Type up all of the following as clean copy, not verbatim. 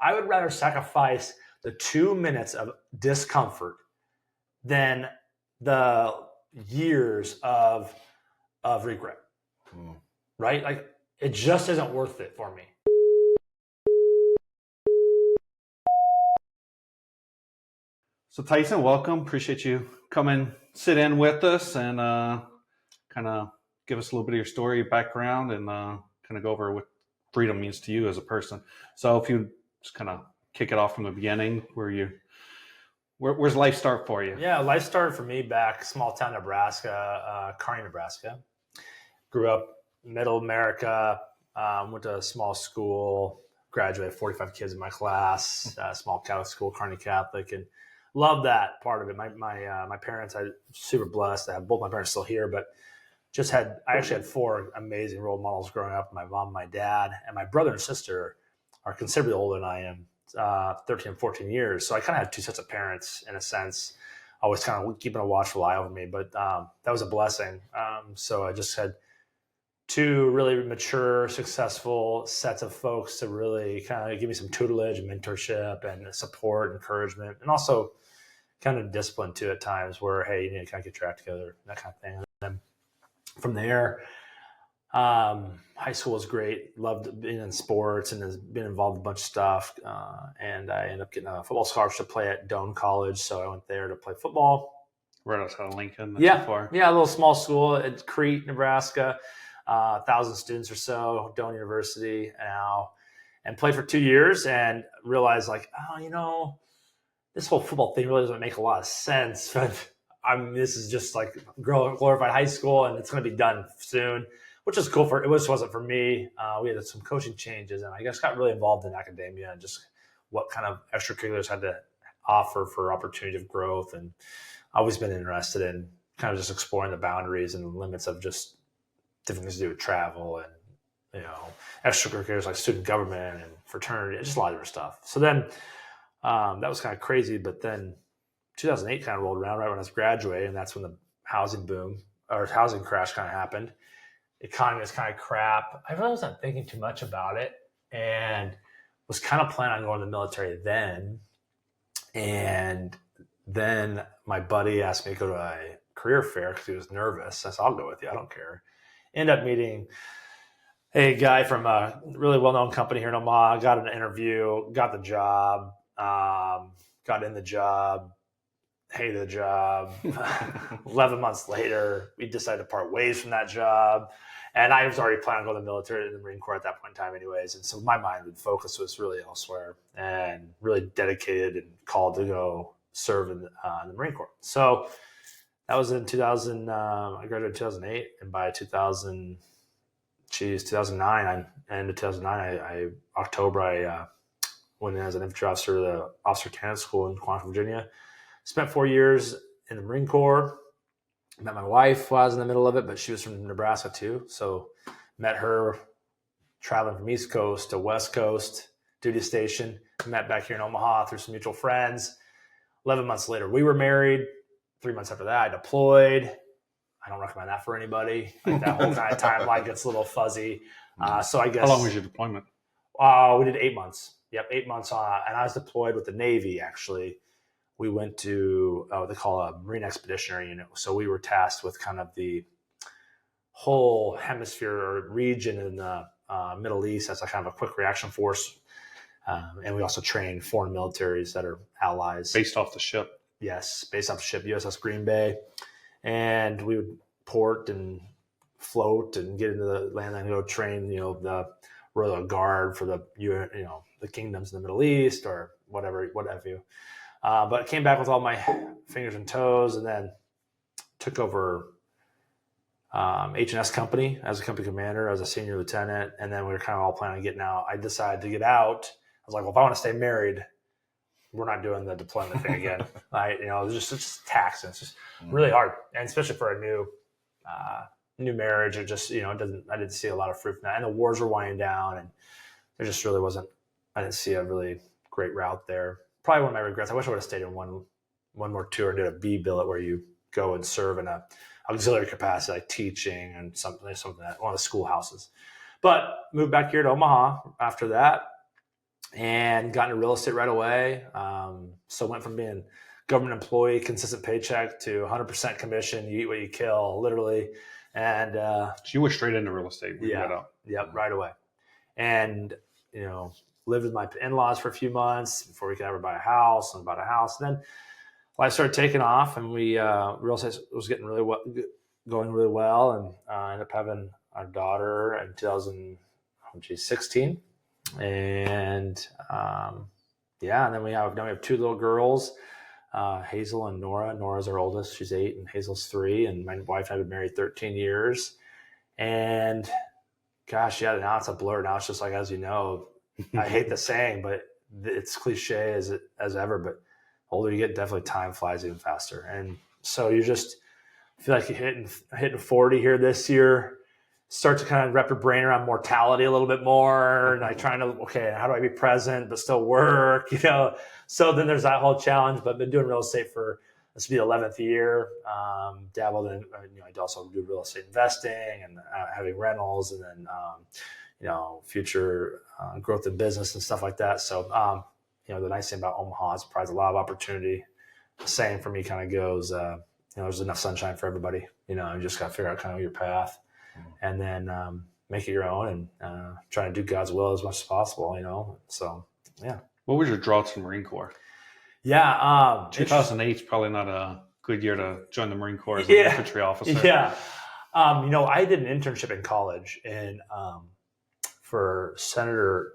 I would rather sacrifice the 2 minutes of discomfort than the years of regret. Right? Like, it just isn't worth it for me. So Tyson, welcome. Appreciate you coming, sit in with us, and kind of give us a little bit of your story, your background, and kind of go over what freedom means to you as a person. So if you just kind of kick it off from the beginning, where's life start for you? Yeah, life started for me back small town Nebraska, Kearney, Nebraska. Grew up middle America, went to a small school, graduated 45 kids in my class, small Catholic school, Kearney Catholic, and loved that part of it. My parents, I'm super blessed. I have both my parents still here, but I actually had 4 amazing role models growing up. My mom, my dad, and my brother and sister are considerably older than I am, 13 and 14 years. So I kind of had 2 sets of parents in a sense, always kind of keeping a watchful eye over me, but that was a blessing. So I just had 2 really mature, successful sets of folks to really kind of give me some tutelage and mentorship and support, encouragement, and also kind of discipline too at times where, hey, you need to kind of get your act together, that kind of thing. And then from there, high school was great. Loved being in sports and has been involved in a bunch of stuff. And I ended up getting a football scholarship to play at Doane College. So I went there to play football. Right outside of Lincoln. Yeah, a little small school at Crete, Nebraska. 1,000 students or so, Doane University now, and played for 2 years and realized this whole football thing really doesn't make a lot of sense. But this is just like glorified high school and it's going to be done soon, which is cool. It wasn't for me. We had some coaching changes and I just got really involved in academia and just what kind of extracurriculars had to offer for opportunity of growth. And I've always been interested in kind of just exploring the boundaries and the limits of just different things to do with travel and, extracurriculars like student government and fraternity, just a lot of different stuff. So then that was kind of crazy. But then 2008 kind of rolled around right when I was graduating, and that's when the housing crash kind of happened. Economy was kind of crap. I really wasn't thinking too much about it and was kind of planning on going to the military then. And then my buddy asked me to go to a career fair because he was nervous. I said, I'll go with you. I don't care. Ended up meeting a guy from a really well-known company here in Omaha. Got an interview, got the job, got in the job, hated the job. 11 months later, we decided to part ways from that job. And I was already planning on going to the military and the Marine Corps at that point in time anyways. And so my mind and focus was really elsewhere and really dedicated and called to go serve in the Marine Corps. So that was in 2000. I graduated in 2008, and by 2009, October, I went in as an infantry officer to the Officer Candidate School in Quantico, Virginia. Spent 4 years in the Marine Corps. Met my wife while I was in the middle of it, but she was from Nebraska too. So met her traveling from East Coast to West Coast, duty station. Met back here in Omaha through some mutual friends. 11 months later, we were married. 3 months after that, I deployed. I don't recommend that for anybody. Like that whole kind of timeline gets a little fuzzy. So I guess. How long was your deployment? We did 8 months. Yep, 8 months. And I was deployed with the Navy, actually. We went to what they call a Marine Expeditionary Unit. So we were tasked with kind of the whole hemisphere or region in the Middle East as a kind of a quick reaction force. And we also trained foreign militaries that are allies. Based off the ship. Yes, based off the ship, USS Green Bay. And we would port and float and get into the land and go train, the Royal Guard for the kingdoms in the Middle East or whatever have you. But came back with all my fingers and toes and then took over H&S Company as a company commander, as a senior lieutenant. And then we were kind of all planning on getting out. I decided to get out. I was like, well, if I want to stay married, we're not doing the deployment thing again. It's just taxing. It's just really hard. And especially for a new marriage, I didn't see a lot of fruit from that. And the wars were winding down and there just really I didn't see a really great route there. Probably one of my regrets. I wish I would have stayed in one more tour and did a B billet where you go and serve in a auxiliary capacity, like teaching and something that one of the schoolhouses. But moved back here to Omaha after that. and got into real estate right away. So went from being government employee, consistent paycheck, to 100% commission. You eat what you kill, literally. And So you went straight into real estate when you got out. Yep, right away. And lived with my in-laws for a few months before we could ever buy a house, and bought a house. And then life started taking off, and we real estate was getting going really well, and ended up having our daughter in 2016. And and then we have 2 little girls, Hazel and Nora. Nora's our oldest; she's 8, and Hazel's 3. And my wife and I have been married 13 years. And gosh, yeah, now it's a blur. Now it's just like, as you know, I hate the saying, but it's cliche as ever. But the older you get, definitely time flies even faster. And so you just feel like you're hitting 40 here this year. Start to kind of wrap your brain around mortality a little bit more, and like trying to, okay, how do I be present but still work? So then there's that whole challenge. But I've been doing real estate for, this will be the 11th year. Dabbled in, I also do real estate investing and having rentals, and then future growth in business and stuff like that. So the nice thing about Omaha is it provides a lot of opportunity. The saying for me kind of goes, there's enough sunshine for everybody. You just got to figure out kind of your path, and then make it your own, and try to do God's will as much as possible. So yeah. What was your draw to the Marine Corps? Yeah, 2008 is probably not a good year to join the Marine Corps as an infantry officer. Yeah, I did an internship in college for Senator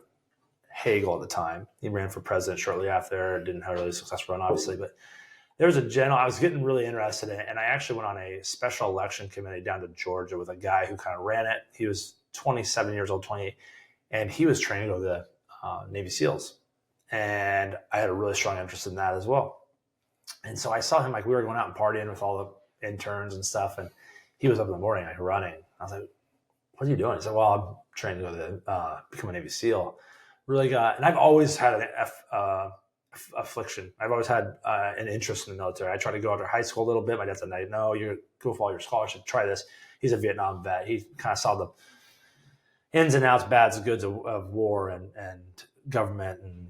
Hagel at the time. He ran for president shortly after. Didn't have a really successful run, obviously, but there was a general I was getting really interested in it, and I actually went on a special election committee down to Georgia with a guy who kind of ran it. He was 27 years old, 28, and he was training to go to the Navy SEALs. And I had a really strong interest in that as well. And so I saw him, like, we were going out and partying with all the interns and stuff, and he was up in the morning, like, running. I was like, what are you doing? He said, well, I'm training to go to become a Navy SEAL. And I've always had an affliction. I've always had an interest in the military. I tried to go after high school a little bit. My dad said, no, you're go for all your scholarship. Try this. He's a Vietnam vet. He kind of saw the ins and outs, bads and goods of war and government. And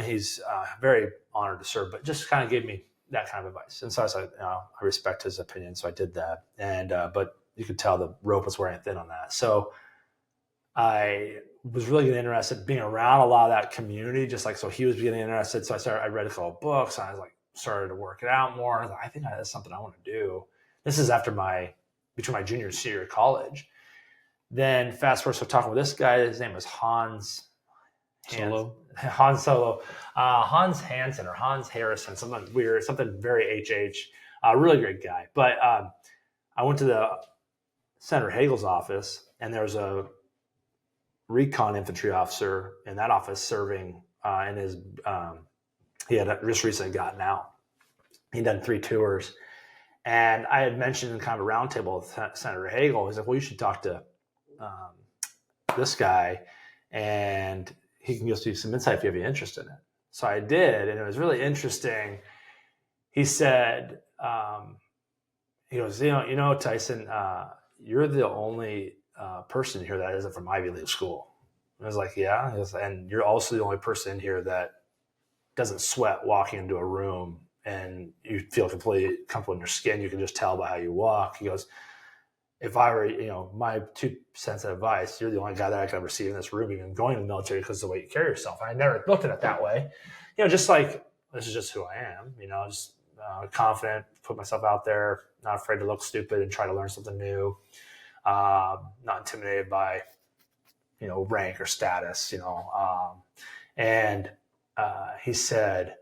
he's very honored to serve, but just kind of gave me that kind of advice. And so I said, I respect his opinion. So I did that. And but you could tell the rope was wearing thin on that. So I was really getting interested in being around a lot of that community, just like, so he was getting interested. So I read a couple of books, and I was like, started to work it out more. I was like, I think that's something I want to do. This is after between my junior and senior year of college. Then fast forward, so talking with this guy, his name was Hans Hansen or Hans Harrison, something weird, something very HH, really great guy. But I went to the Senator Hagel's office, and there was a recon infantry officer in that office serving in his he had just recently gotten out. He'd done 3 tours, and I had mentioned in kind of a roundtable with Senator Hagel. He's like, well, you should talk to this guy, and he can give you some insight if you have any interest in it. So I did, and it was really interesting. He said, he goes, Tyson, you're the only person here that isn't from Ivy League school. And I was like, yeah. He goes, and you're also the only person in here that doesn't sweat walking into a room, and you feel completely comfortable in your skin. You can just tell by how you walk. He goes, if I were, my 2 cents of advice, you're the only guy that I could ever see in this room, even going to the military, because of the way you carry yourself. And I never looked at it that way. Just like, this is just who I am, just confident, put myself out there, not afraid to look stupid and try to learn something new. Not intimidated by, rank or status, and he said,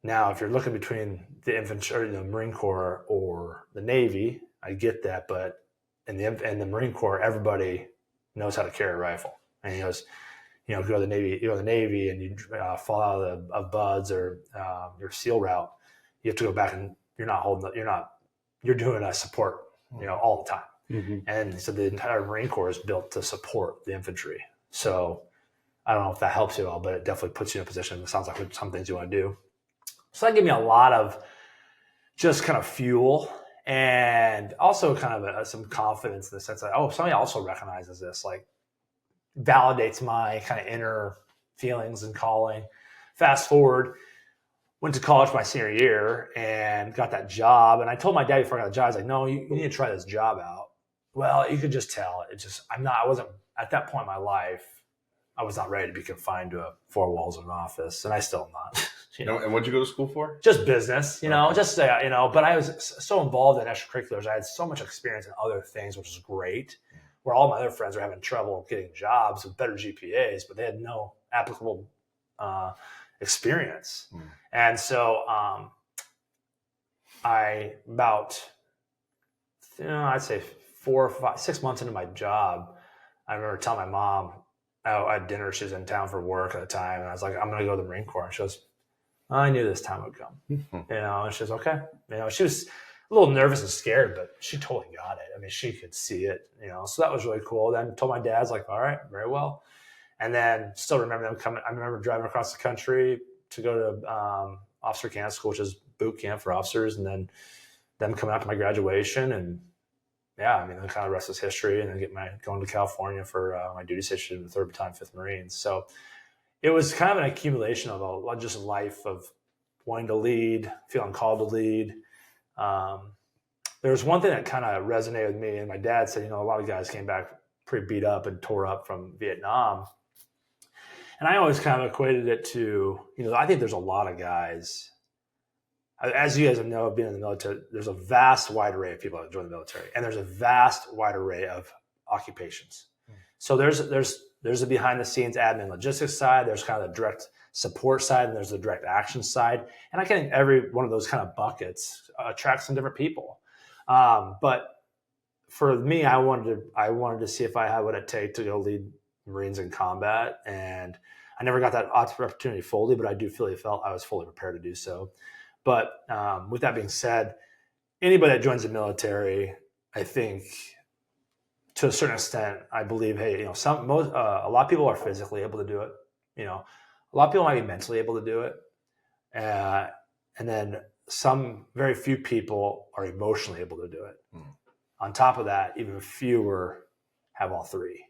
now, if you're looking between the infantry or the Marine Corps or the Navy, I get that, but in the Marine Corps, everybody knows how to carry a rifle. And he goes, go to the Navy, and you fall out of BUDS or your SEAL route, you have to go back, and you're doing a support, all the time. Mm-hmm. And so the entire Marine Corps is built to support the infantry. So I don't know if that helps you at all, but it definitely puts you in a position. It sounds like some things you want to do. So that gave me a lot of just kind of fuel, and also kind of some confidence in the sense that, somebody also recognizes this, like validates my kind of inner feelings and calling. Fast forward, went to college my senior year and got that job. And I told my dad before I got the job, I was like, no, you need to try this job out. Well, you could just tell. I wasn't, at that point in my life, I was not ready to be confined to four walls of an office. And I still am not. And what'd you go to school for? Just business, but I was so involved in extracurriculars. I had so much experience in other things, which is great, where all my other friends were having trouble getting jobs with better GPAs, but they had no applicable experience. And so I'd say 4 or 5, 6 months into my job, I remember telling my mom, I had dinner. She was in town for work at the time. And I was like, I'm going to go to the Marine Corps. And she goes, I knew this time would come, and she was okay. She was a little nervous and scared, but she totally got it. I mean, she could see it, so that was really cool. Then told my dad, I was like, all right, very well. And then still remember them coming. I remember driving across the country to go to officer camp school, which is boot camp for officers. And then them coming out to my graduation, and the kind of rest is history. And then going to California for my duty station in the 3rd Battalion, 5th Marines. So it was kind of an accumulation of just a life of wanting to lead, feeling called to lead. There was one thing that kind of resonated with me, and my dad said, a lot of guys came back pretty beat up and tore up from Vietnam. And I always kind of equated it to, I think there's a lot of guys, as you guys know, being in the military, there's a vast wide array of people that join the military, and there's a vast wide array of occupations. So there's the behind the scenes admin logistics side. There's kind of the direct support side, and there's the direct action side. And I think every one of those kind of buckets attracts some different people. But for me, I wanted to see if I had what it take to go lead Marines in combat. And I never got that opportunity fully, but I do felt I was fully prepared to do so. But with that being said, anybody that joins the military, I think, to a certain extent, I believe, hey, a lot of people are physically able to do it. A lot of people might be mentally able to do it. And then some very few people are emotionally able to do it. On top of that, even fewer have all three.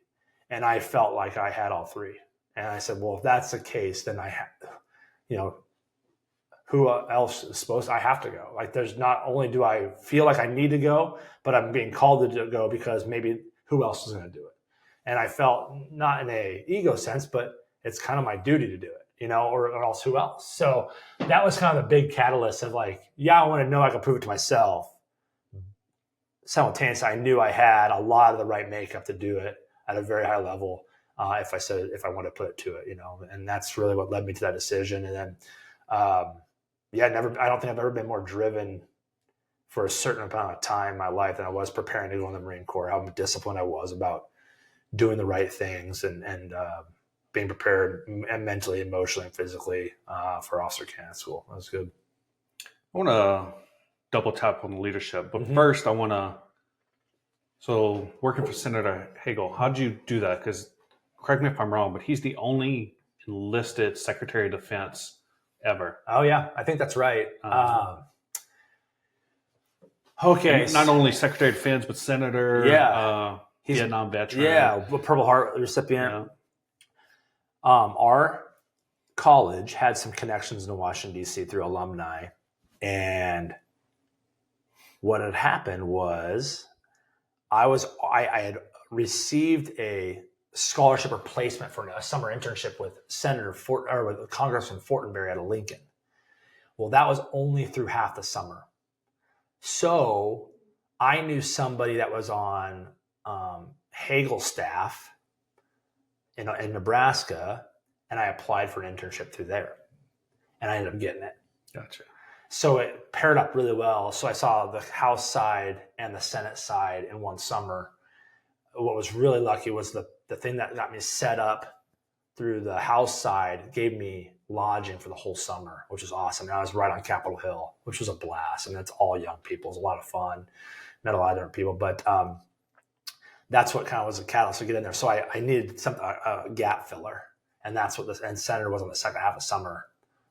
And I felt like I had all three. And I said, well, if that's the case, then who else is supposed to, I have to go. Like, there's not only do I feel like I need to go, but I'm being called to go because maybe who else is going to do it? And I felt, not in a ego sense, but it's kind of my duty to do it, or else who else? So that was kind of the big catalyst of I want to know I can prove it to myself. Simultaneously, I knew I had a lot of the right makeup to do it at a very high level. If I want to put it to it, and that's really what led me to that decision. And then, I don't think I've ever been more driven for a certain amount of time in my life than I was preparing to go in the Marine Corps, how disciplined I was about doing the right things and being prepared and mentally, emotionally, and physically for officer candidate school. That was good. I want to double tap on the leadership, but first I want to, so working for Senator Hagel, how did you do that? Because correct me if I'm wrong, but he's the only enlisted Secretary of Defense ever. Oh yeah, I think that's right. Okay. Not only Secretary of Defense, but Senator, he's Vietnam veteran. Yeah, Purple Heart recipient. Yeah. Our college had some connections in Washington, D.C. through alumni. And what had happened was I had received a scholarship or placement for a summer internship with with Congressman Fortenberry out of Lincoln. Well, that was only through half the summer. So I knew somebody that was on Hagel's staff in Nebraska, and I applied for an internship through there, and I ended up getting it. Gotcha. So it paired up really well. So I saw the House side and the Senate side in one summer. What was really lucky was the thing that got me set up through the House side gave me lodging for the whole summer, which is awesome. And I was right on Capitol Hill, which was a blast. And it's all young people. It was a lot of fun. Met a lot of different people. But that's what kind of was a catalyst to get in there. So I needed a gap filler. And that's what and Senator was on the second half of summer.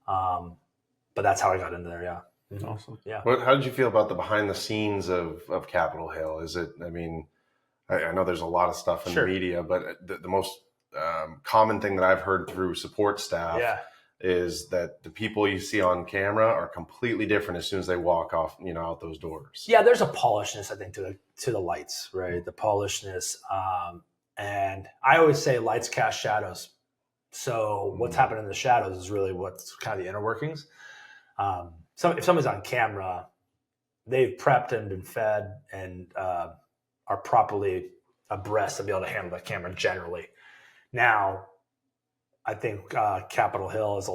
But that's how I got into there. Yeah. Mm-hmm. Awesome. Yeah. How did you feel about the behind the scenes of Capitol Hill? Is it, I know there's a lot of stuff in the media, but the most common thing that I've heard through support staff is that the people you see on camera are completely different as soon as they walk off, out those doors. Yeah, there's a polishness, I think, to the lights, right? The polishness. And I always say lights cast shadows. So what's happening in the shadows is really what's kind of the inner workings. So if somebody's on camera, they've prepped and been fed and are properly abreast to be able to handle the camera generally. Now, I think Capitol Hill is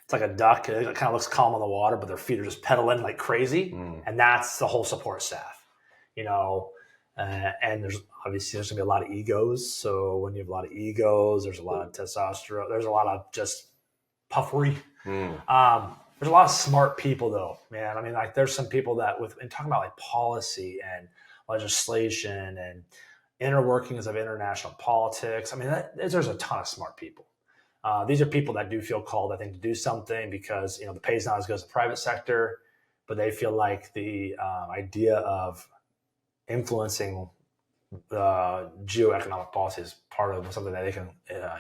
it's like a duck. It kind of looks calm on the water, but their feet are just pedaling like crazy. And that's the whole support staff, and there's going to be a lot of egos. So when you have a lot of egos, there's a lot of testosterone. There's a lot of just puffery. There's a lot of smart people though, man. I mean, like there's some people that and talking about like policy and legislation and inner workings of international politics. I mean, there's a ton of smart people. These are people that do feel called, I think, to do something because, the pay's not as good as the private sector, but they feel like the idea of influencing geoeconomic policy is part of something that they can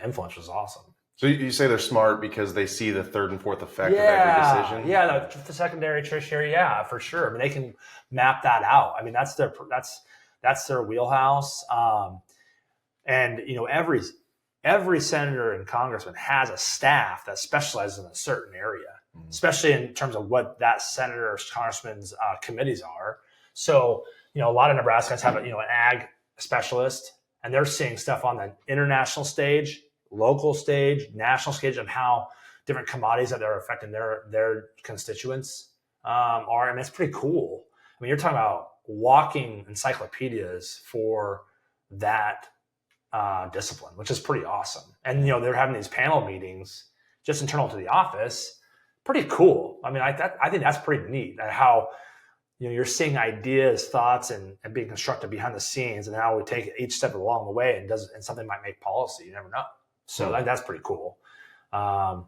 influence, which is awesome. So you say they're smart because they see the third and fourth effect of every decision? Yeah, the secondary, tertiary, yeah, for sure. I mean, they can map that out. I mean, that's their wheelhouse. And every senator and congressman has a staff that specializes in a certain area, especially in terms of what that senator or congressman's committees are. So, a lot of Nebraskans have an ag specialist, and they're seeing stuff on the international stage, local stage, national stage of how different commodities that are affecting their constituents are. And it's pretty cool. I mean, you're talking about walking encyclopedias for that discipline, which is pretty awesome. And, they're having these panel meetings just internal to the office. Pretty cool. I mean, I think that's pretty neat how, you're seeing ideas, thoughts, and being constructed behind the scenes, and how we take it each step along the way, and something might make policy. You never know. So that's pretty cool. I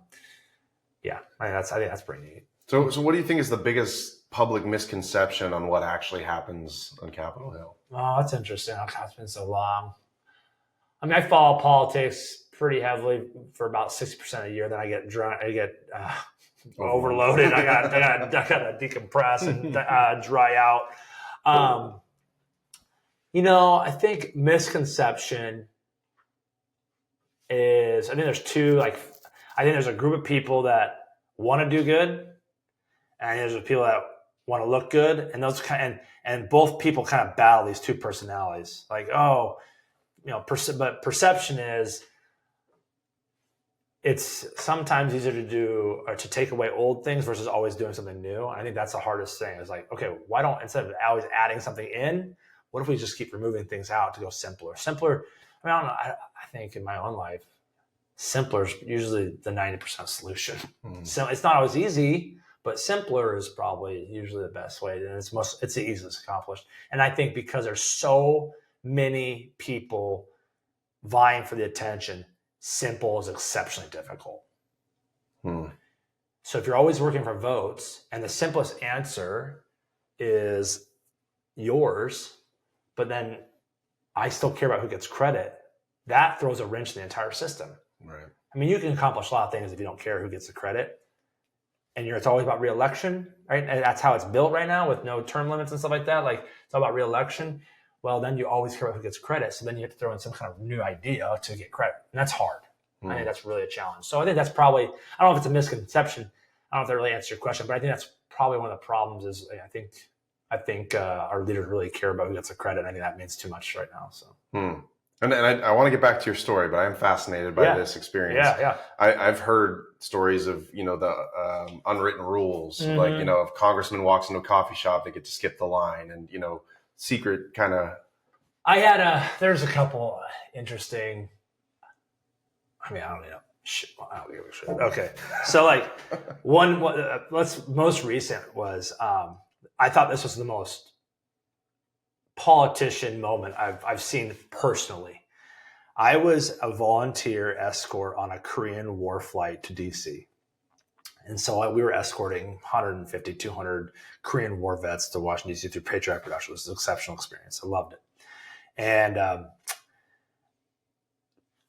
think that's pretty neat. So what do you think is the biggest public misconception on what actually happens on Capitol Hill? Oh, that's interesting. It's been so long. I mean, I follow politics pretty heavily for about 60% of the year. Then I get drunk. I get overloaded. I got to decompress and dry out. I think misconception is, I think there's two. I think there's a group of people that want to do good, and there's people that want to look good, and those and both people kind of battle these two personalities. But perception is, it's sometimes easier to do or to take away old things versus always doing something new. I think that's the hardest thing. It's like, okay, why don't, instead of always adding something in, what if we just keep removing things out to go simpler? Simpler. I mean, I don't know. I think in my own life, simpler is usually the 90% solution. So it's not always easy, but simpler is probably usually the best way. And it's the easiest accomplished. And I think because there's so many people vying for the attention, simple is exceptionally difficult. So if you're always working for votes and the simplest answer is yours, but then I still care about who gets credit, that throws a wrench in the entire system. Right. I mean, you can accomplish a lot of things if you don't care who gets the credit. And it's always about re-election, right? And that's how it's built right now with no term limits and stuff like that. Like, it's all about re-election. Well, then you always care about who gets credit. So then you have to throw in some kind of new idea to get credit. And that's hard. I think that's really a challenge. So I think that's probably, I don't know if it's a misconception. I don't know if that really answers your question, but I think that's probably one of the problems is I think our leaders really care about who gets the credit. I think that means too much right now. So. And I want to get back to your story, but I'm fascinated by this experience. Yeah. I've heard stories of, the unwritten rules, like, if congressman walks into a coffee shop, they get to skip the line and, secret kind of. There's a couple interesting, I don't know. Okay. So most recent was, I thought this was the most politician moment I've seen personally. I was a volunteer escort on a Korean war flight to DC. And so we were escorting 150, 200 Korean war vets to Washington, D.C. through patriotic production. It was an exceptional experience. I loved it. And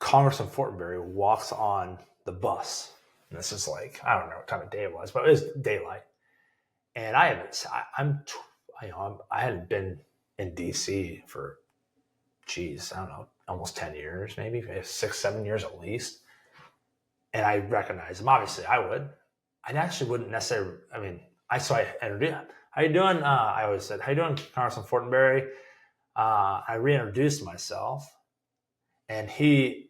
Congressman Fortenberry walks on the bus. And this is like, I don't know what time of day it was, but it was daylight. And I hadn't been in DC for, I don't know, almost 10 years, maybe 6, 7 years at least. And I recognized him. Obviously, I would. I actually wouldn't necessarily. I mean, I introduced. How you doing? I always said, "How you doing, Congressman Fortenberry?" I reintroduced myself, and it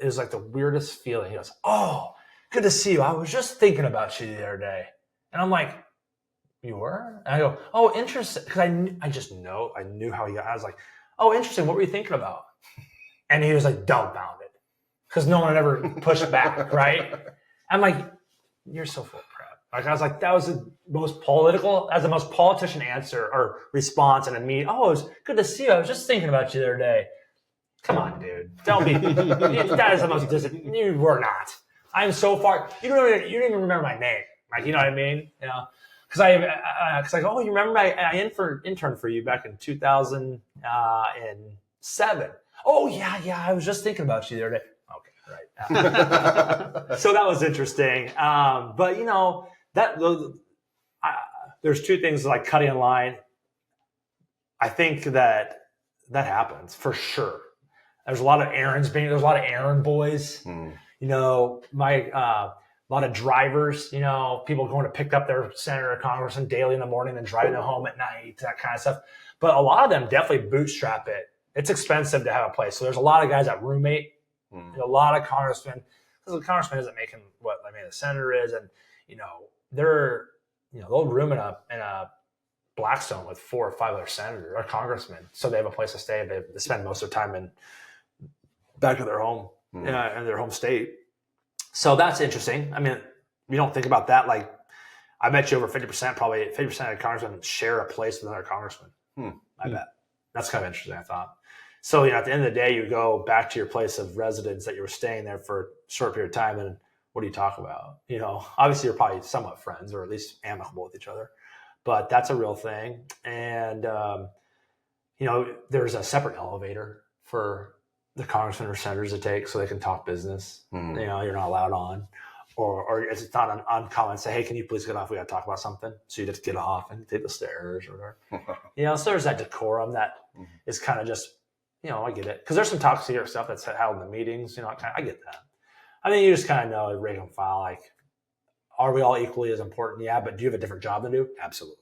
was like the weirdest feeling. He goes, "Oh, good to see you. I was just thinking about you the other day," and I'm like, "You were?" And I go, "Oh, interesting," because I knew how he got. I was like, "Oh, interesting. What were you thinking about?" And he was like dumbfounded because no one had ever pushed back, right? I'm like, "You're so full of crap." Like I was like, that was the most politician answer or response in a meeting. "Oh, it was good to see you. I was just thinking about you the other day." Come on, dude. Don't be. That is the most you were not. I'm so far. You don't even remember my name. Like, you know what I mean? You know, because oh, you remember I interned for you back in 2007. Oh yeah. I was just thinking about you the other day. Okay, right. So that was interesting. But you know there's two things like cutting in line. I think that happens for sure. There's a lot of errands there's a lot of errand boys. You know, a lot of drivers, you know, people going to pick up their senator or congressman daily in the morning and driving them home at night, that kind of stuff. But a lot of them definitely bootstrap it. It's expensive to have a place. So there's a lot of guys that roommate. A lot of congressmen, because the congressman isn't making what the senator is, and you know they'll room in a Blackstone with 4 or 5 other senators or congressmen, so they have a place to stay. They spend most of their time back to their home in their home state. So that's interesting. I mean, you don't think about that. Like, I bet you over 50%, probably 50% of congressmen share a place with another congressman. I bet. That's kind of interesting, I thought. So, you know, at the end of the day, you go back to your place of residence that you were staying there for a short period of time, and what do you talk about? You know, obviously you're probably somewhat friends or at least amicable with each other, but that's a real thing. And, you know, there's a separate elevator for the congressmen or senators to take so they can talk business. You know, you're not allowed on. Or it's not uncommon to say, "Hey, can you please get off? We got to talk about something." So you just get off and take the stairs or whatever. You know, so there's that decorum that is kind of just, you know, I get it. Because there's some top secret stuff that's held in the meetings. You know, I get that. I mean, you just kind of know, rank and file, like, are we all equally as important? Yeah, but do you have a different job to do? Absolutely.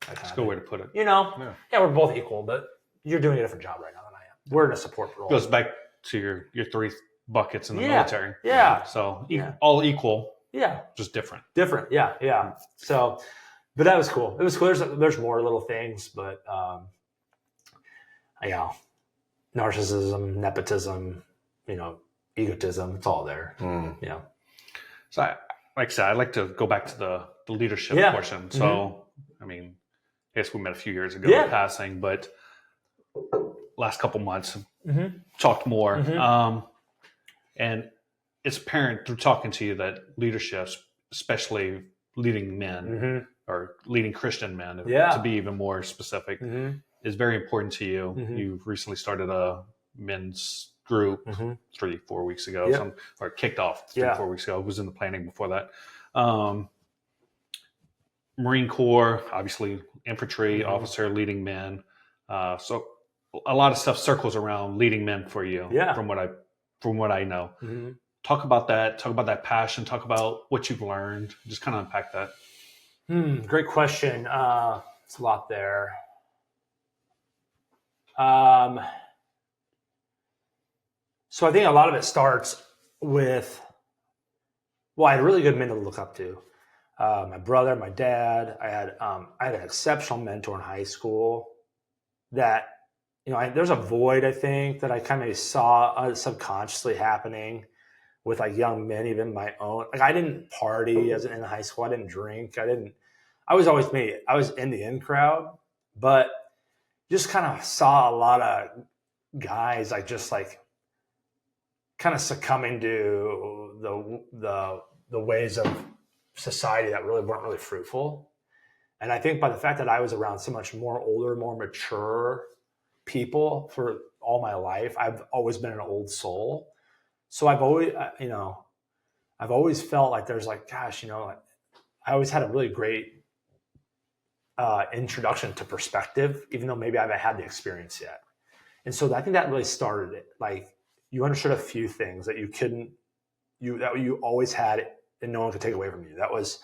That's a good way to put it. You know, yeah, we're both equal, but you're doing a different job right now than I am. We're in a support role. Goes back to your 3 buckets in the military. Yeah. So all equal. Yeah. Just different. Different. Yeah. So, but that was cool. It was cool. There's more little things, but, you know, narcissism, nepotism, you know, egotism, it's all there. You know. So like I said, I'd like to go back to the leadership portion. So, I mean, I guess we met a few years ago in passing, but last couple months talked more. And it's apparent through talking to you that leadership, especially leading men or leading Christian men, to be even more specific, is very important to you. You've recently started a men's group 3-4 weeks ago, or kicked off 3-4 weeks ago. It was in the planning before that. Marine Corps, obviously infantry officer, leading men. So a lot of stuff circles around leading men for you from what I know. Talk about that passion, talk about what you've learned, just kind of unpack that. Great question. It's a lot there. So I think a lot of it starts with, I had really good men to look up to. My brother, my dad. I had an exceptional mentor in high school that, you know, there's a void, I think, that I kind of saw subconsciously happening with like young men, even my own. Like, I didn't party in high school. I didn't drink. I was always me. I was in the in crowd, but just kind of saw a lot of guys like just like kind of succumbing to the ways of society that really weren't really fruitful. And I think by the fact that I was around so much more older, more mature people for all my life, I've always been an old soul. So I've always, I've always felt like there's like, gosh, like, I always had a really great introduction to perspective, even though maybe I haven't had the experience yet. And so I think that really started it. Like, you understood a few things that you always had and no one could take away from you. That was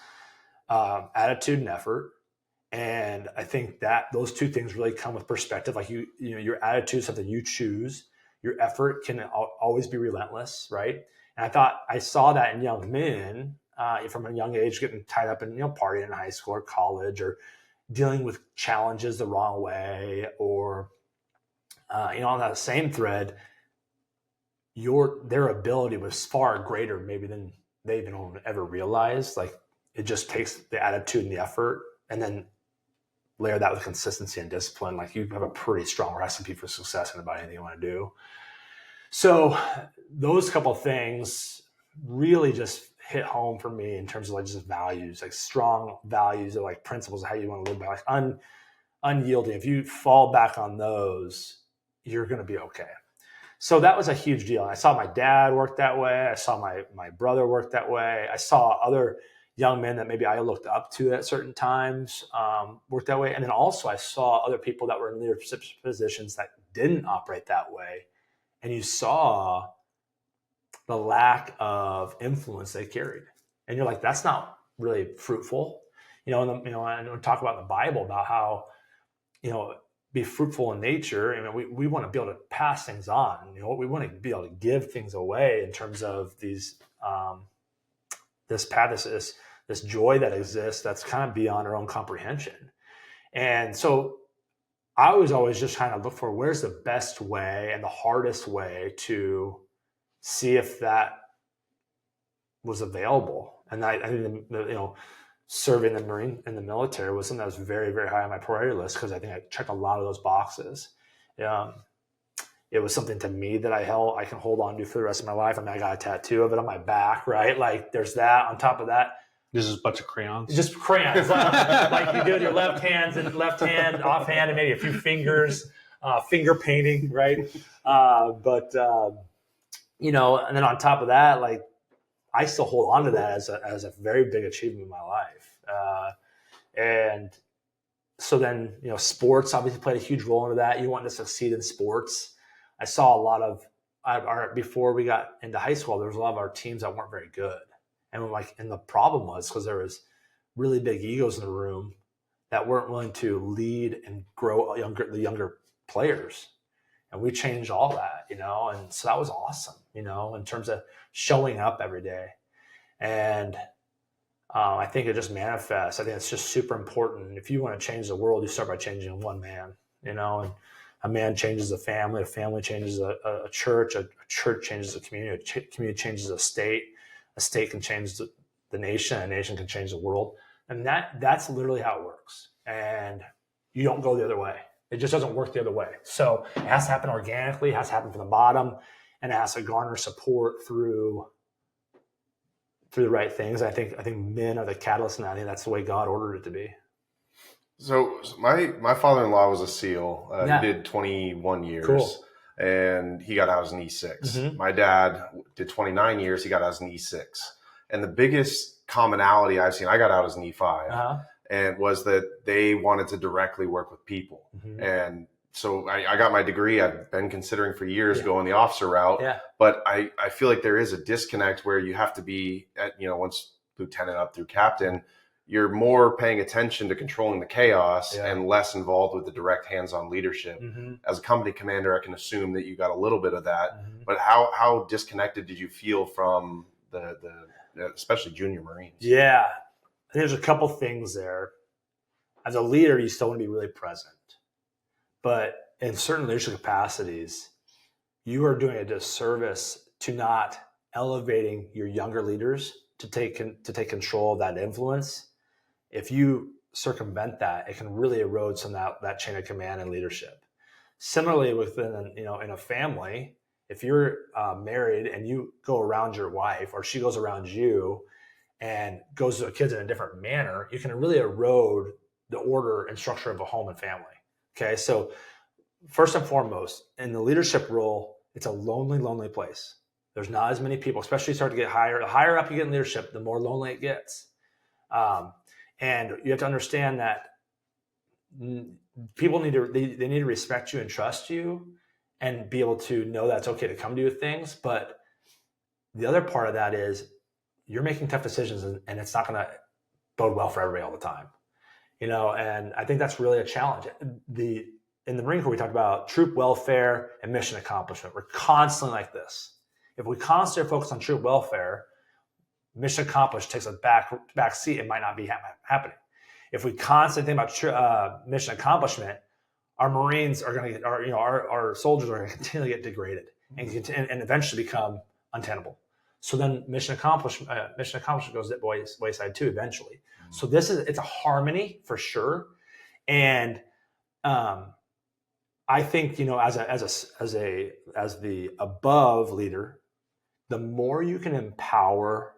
attitude and effort. And I think that those two things really come with perspective. Like your attitude is something you choose. Your effort can always be relentless, right? And I saw that in young men from a young age, getting tied up in partying in high school or college, or dealing with challenges the wrong way, or on that same thread, their ability was far greater maybe than they even ever realized. Like, it just takes the attitude and the effort, and then layer that with consistency and discipline. Like, you have a pretty strong recipe for success in about anything you want to do. So those couple of things really just hit home for me in terms of like just values, like strong values, or like principles of how you want to live by, like unyielding. If you fall back on those, you're going to be okay. So that was a huge deal. I saw my dad work that way. I saw my brother work that way. I saw other young men that maybe I looked up to at certain times work that way. And then also I saw other people that were in leadership positions that didn't operate that way. And you saw the lack of influence they carried. And you're like, that's not really fruitful. And we talk about in the Bible about how, be fruitful in nature. We want to be able to pass things on. We want to be able to give things away in terms of these, this path, this joy that exists that's kind of beyond our own comprehension. And so I was always just trying to look for where's the best way and the hardest way to see if that was available. And I think, serving in the military was something that was very, very high on my priority list, because I think I checked a lot of those boxes. It was something to me that I can hold on to for the rest of my life. I got a tattoo of it on my back, right? Like, there's that. On top of that, this is a bunch of crayons. Just crayons, like you do with your left hand, offhand, and maybe a few fingers, finger painting, right? And then on top of that, like, I still hold on to that as a very big achievement in my life. And so then, sports obviously played a huge role into that. You want to succeed in sports. I saw a lot of before we got into high school, there was a lot of our teams that weren't very good. And the problem was because there was really big egos in the room that weren't willing to lead and grow the younger players. And we changed all that, and so that was awesome, in terms of showing up every day. And I think it just manifests. I think it's just super important. If you want to change the world, you start by changing one man, and a man changes a family changes a church changes a community changes a state can change the nation, a nation can change the world. And that's literally how it works. And you don't go the other way. It just doesn't work the other way. So it has to happen organically, it has to happen from the bottom, and it has to garner support through the right things. I think men are the catalyst, and I think that's the way God ordered it to be. So my father-in-law was a SEAL. He did 21 years. Cool. And he got out as an E6. Mm-hmm. My dad did 29 years. He got out as an E6. And the biggest commonality I've seen, I got out as an E5, and was that they wanted to directly work with people. Mm-hmm. And so I got my degree. I've been considering for years going the officer route. Yeah. But I feel like there is a disconnect where you have to be at, once lieutenant up through captain, you're more paying attention to controlling the chaos and less involved with the direct hands-on leadership. Mm-hmm. As a company commander, I can assume that you got a little bit of that. Mm-hmm. But how disconnected did you feel from the especially junior Marines? Yeah, there's a couple things there. As a leader, you still want to be really present. But in certain leadership capacities, you are doing a disservice to not elevating your younger leaders to take control of that influence. If you circumvent that, it can really erode some of that chain of command and leadership. Similarly, within in a family, if you're married and you go around your wife, or she goes around you and goes to the kids in a different manner, you can really erode the order and structure of a home and family. Okay, so first and foremost, in the leadership role, it's a lonely, lonely place. There's not as many people, especially start to get higher. The higher up you get in leadership, the more lonely it gets. And you have to understand that people need to respect you and trust you and be able to know that it's okay to come to you with things. But the other part of that is you're making tough decisions, and it's not going to bode well for everybody all the time. And I think that's really a challenge. In the Marine Corps, we talked about troop welfare and mission accomplishment. We're constantly like this. If we constantly focus on troop welfare, mission accomplished takes a back seat. It might not be happening. If we constantly think about mission accomplishment, our Marines are going to get, our soldiers are going to continually get degraded and eventually become untenable. So then mission accomplishment goes that wayside too eventually. So it's a harmony for sure, and I think as the above leader, the more you can empower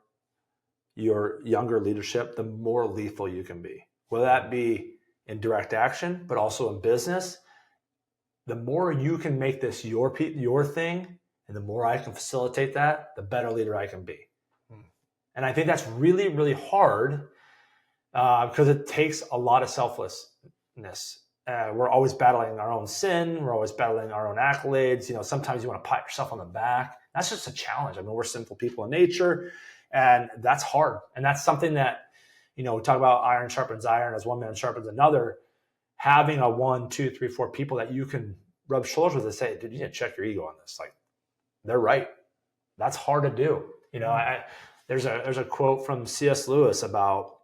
your younger leadership, the more lethal you can be. Whether that be in direct action, but also in business, the more you can make this your thing, and the more I can facilitate that, the better leader I can be. And I think that's really, really hard because it takes a lot of selflessness. We're always battling our own sin. We're always battling our own accolades. Sometimes you want to pat yourself on the back. That's just a challenge. I mean, we're sinful people in nature, and that's hard. And that's something that, we talk about iron sharpens iron as one man sharpens another. Having a 1, 2, 3, 4 people that you can rub shoulders with and say, dude, you need to check your ego on this. Like, they're right. That's hard to do. There's a quote from C.S. Lewis about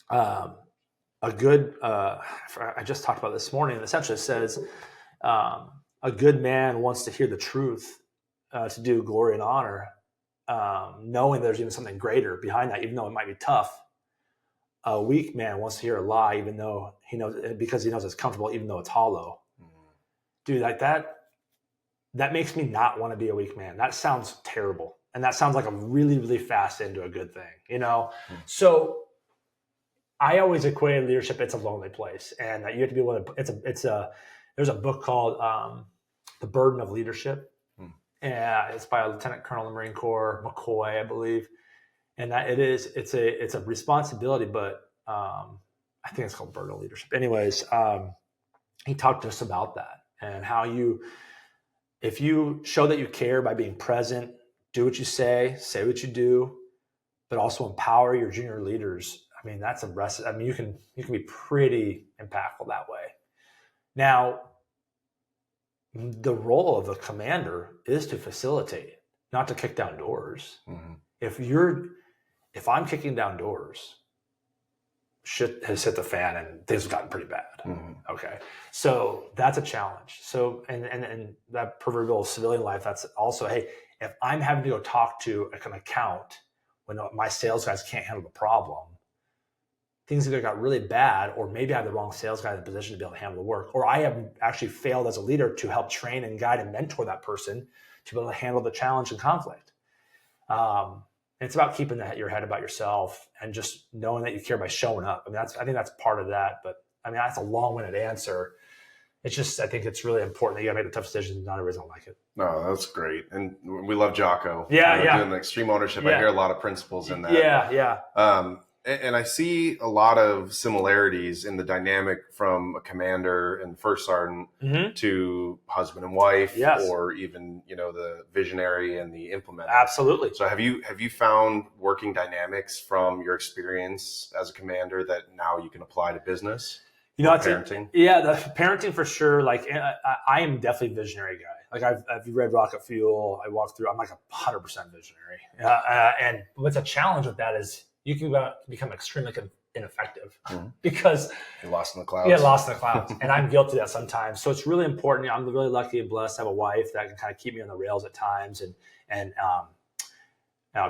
a good, I just talked about this morning, and essentially it says, a good man wants to hear the truth to do glory and honor, knowing there's even something greater behind that, even though it might be tough. A weak man wants to hear a lie, even though because he knows it's comfortable, even though it's hollow. Dude, like that makes me not want to be a weak man. That sounds terrible. And that sounds like a really, really fast into a good thing, So I always equate leadership, it's a lonely place. And you have to be able to, there's a book called The Burden of Leadership. And it's by a Lieutenant Colonel in the Marine Corps, McCoy, I believe. And that it's a responsibility, but I think it's called Burden of Leadership. Anyways, he talked to us about that and how if you show that you care by being present, do what you say what you do, but also empower your junior leaders. I mean, that's a recipe. I mean, you can be pretty impactful that way. Now, the role of the commander is to facilitate, not to kick down doors. Mm-hmm. If I'm kicking down doors, shit has hit the fan and things have gotten pretty bad. Mm-hmm. Okay. So that's a challenge. So, and that proverbial civilian life, that's also, hey, if I'm having to go talk to an account when my sales guys can't handle the problem, things either got really bad, or maybe I have the wrong sales guy in the position to be able to handle the work, or I have actually failed as a leader to help train and guide and mentor that person to be able to handle the challenge and conflict. It's about keeping your head about yourself and just knowing that you care by showing up. I mean, I think that's part of that, but I mean, that's a long-winded answer. It's just, I think it's really important that you got to make the tough decisions. Not everybody's gonna like it. No, that's great. And we love Jocko. Yeah. Doing the extreme ownership. Yeah. I hear a lot of principles in that. Yeah. And I see a lot of similarities in the dynamic from a commander and first sergeant mm-hmm. to husband and wife, yes. or even, the visionary and the implementer. Absolutely. So have you found working dynamics from your experience as a commander that now you can apply to business? Parenting? The parenting for sure. Like I am definitely a visionary guy. Like I've read Rocket Fuel. I walk through, I'm like 100% visionary. And what's a challenge with that is, you can become extremely ineffective mm-hmm. because you're lost in the clouds. Yeah, lost in the clouds. And I'm guilty of that sometimes. So it's really important. I'm really lucky and blessed to have a wife that can kind of keep me on the rails at times and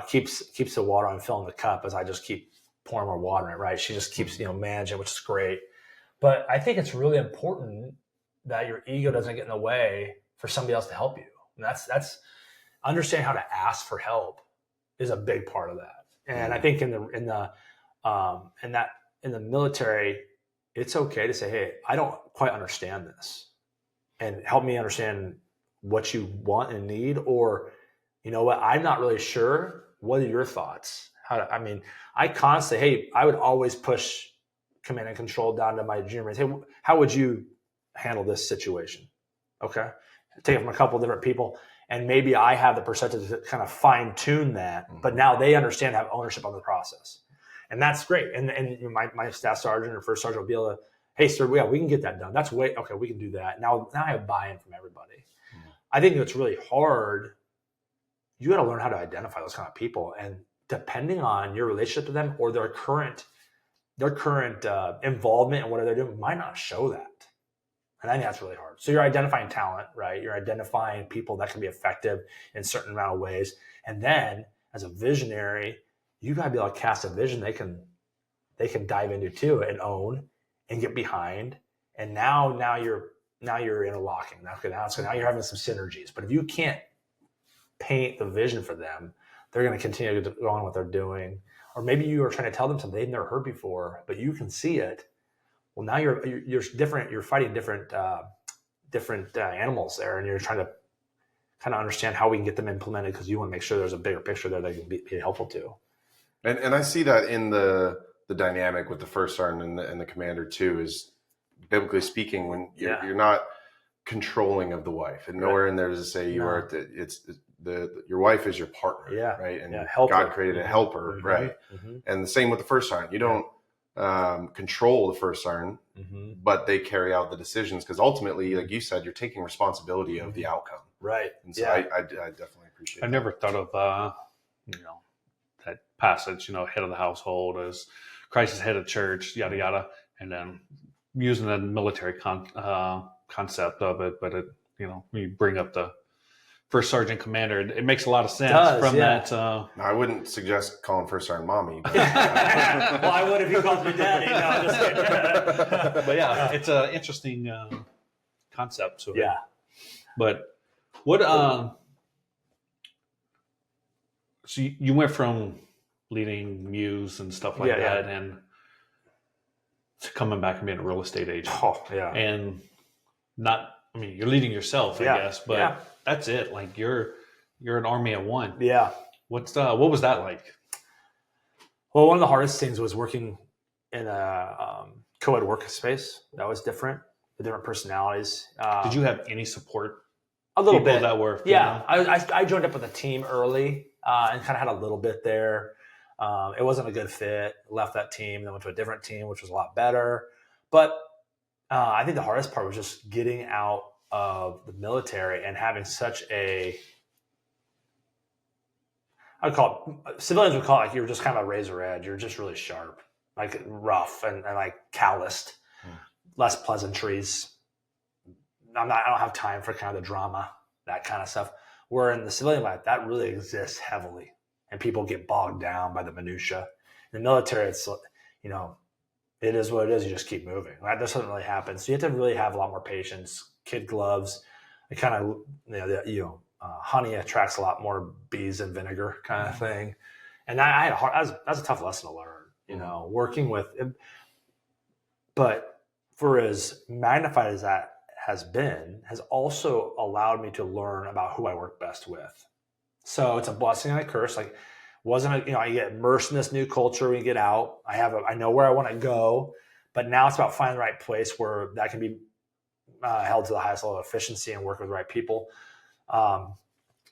keeps the water on filling the cup as I just keep pouring more water in it, right? She just keeps, managing, which is great. But I think it's really important that your ego doesn't get in the way for somebody else to help you. And that's understanding how to ask for help is a big part of that. And I think in the military, it's okay to say, hey, I don't quite understand this. and help me understand what you want and need, or, you know what, I'm not really sure. What are your thoughts? I constantly, hey, I would always push command and control down to my junior. Hey, how would you handle this situation? Okay. Take it from a couple of different people. And maybe I have the perspective to kind of fine tune that, but now they understand, have ownership on the process. And that's great. And my staff sergeant or first sergeant will be able to, hey, sir, yeah, we can get that done. That's okay, we can do that. Now I have buy-in from everybody. I think it's really hard. You got to learn how to identify those kind of people. And depending on your relationship to them or their current involvement in what they're doing might not show that. And I think that's really hard. So you're identifying talent, right? You're identifying people that can be effective in certain amount of ways. And then as a visionary, you got to be able to cast a vision they can dive into too and own and get behind. And now you're interlocking. Now you're having some synergies. But if you can't paint the vision for them, they're going to continue to go on what they're doing. Or maybe you are trying to tell them something they've never heard before, but you can see it. Well, now you're different. You're fighting different animals there, and you're trying to kind of understand how we can get them implemented, because you want to make sure there's a bigger picture there that can be helpful to. And I see that in the dynamic with the first sergeant and the commander too, is biblically speaking, when you're not controlling of the wife, and nowhere in there does it say you are. Your wife is your partner, right? And God created a helper, right? And the same with the first sergeant. You don't control the first sergeant, but they carry out the decisions, because ultimately, like you said, you're taking responsibility of the outcome, right? And so I definitely appreciate. I never thought of that passage, head of the household as Christ is head of church, yada yada, and then using the military concept of it, but when you bring up the first sergeant commander, it makes a lot of sense that. I wouldn't suggest calling first sergeant mommy. But, well, I would if you called me daddy. No, just kidding. But yeah, it's an interesting concept. So yeah. But what? So you went from leading Muse and stuff like that, and to coming back and being a real estate agent. Oh yeah. And you're leading yourself, I guess, but that's it. Like you're an army of one. Yeah. What was that like? Well, one of the hardest things was working in a co-ed workspace. That was different. The different personalities. Did you have any support? A little bit. That were. Yeah. I joined up with a team early and kind of had a little bit there. It wasn't a good fit. Left that team, then went to a different team, which was a lot better. But I think the hardest part was just getting out of the military and having such civilians would call it like you were just kind of a razor edge. You're just really sharp, like rough and like calloused, less pleasantries. I don't have time for kind of the drama, that kind of stuff. Where in the civilian life, that really exists heavily, and people get bogged down by the minutia. In the military, it's, it is what it is. You just keep moving. That doesn't really happen. So you have to really have a lot more patience, kid gloves. It kind of, honey attracts a lot more bees than vinegar kind of thing. And that's a tough lesson to learn, working with it. But for as magnified as that has also allowed me to learn about who I work best with. So it's a blessing and a curse. Like, I get immersed in this new culture. We get out. I know where I want to go, but now it's about finding the right place where that can be held to the highest level of efficiency and work with the right people. And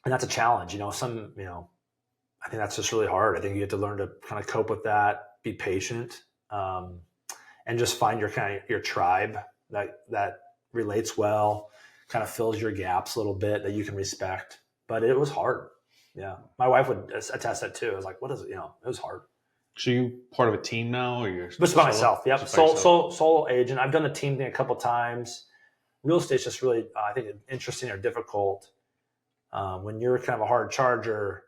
that's a challenge. I think that's just really hard. I think you have to learn to kind of cope with that, be patient, and just find your tribe that relates well, kind of fills your gaps a little bit, that you can respect. But it was hard. Yeah. My wife would attest that too. I was like, what is it? It was hard. So you part of a team now, or you're just by myself? Yep. Solo agent. I've done the team thing a couple of times. Real estate's just really, I think, interesting or difficult. When you're kind of a hard charger,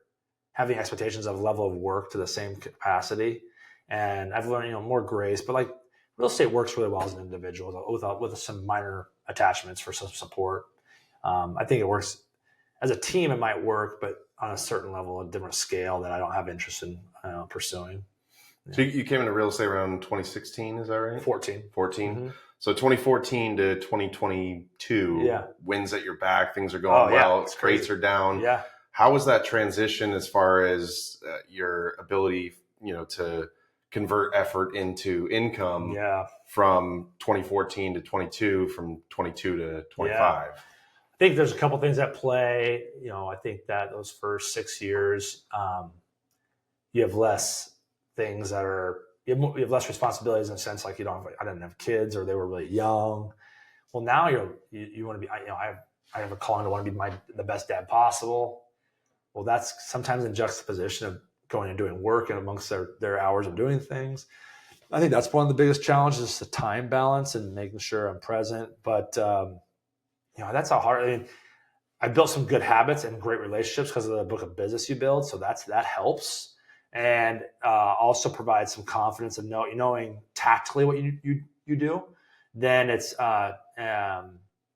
having expectations of level of work to the same capacity. And I've learned, more grace, but like real estate works really well as an individual with some minor attachments for some support. I think it works as a team. It might work, but on a certain level, a different scale that I don't have interest in pursuing. So you came into real estate around 2016, is that right? 14. 14. So 2014 to 2022, Yeah. winds at your back, things are going well, It's rates crazy. are down. Yeah. How was that transition as far as your ability, to convert effort into income from 2014 to 22, from 22 to 25? I think there's a couple things at play. I think that those first 6 years, you have less things that are, you have less responsibilities in a sense, like I didn't have kids or they were really young. Well, now you want to be, I have a calling to want to be the best dad possible. Well, that's sometimes in juxtaposition of going and doing work and amongst their hours of doing things. I think that's one of the biggest challenges, is the time balance and making sure I'm present. But, that's a hard, I built some good habits and great relationships because of the book of business you build. So that helps. And also provides some confidence of knowing tactically what you do. Then it's now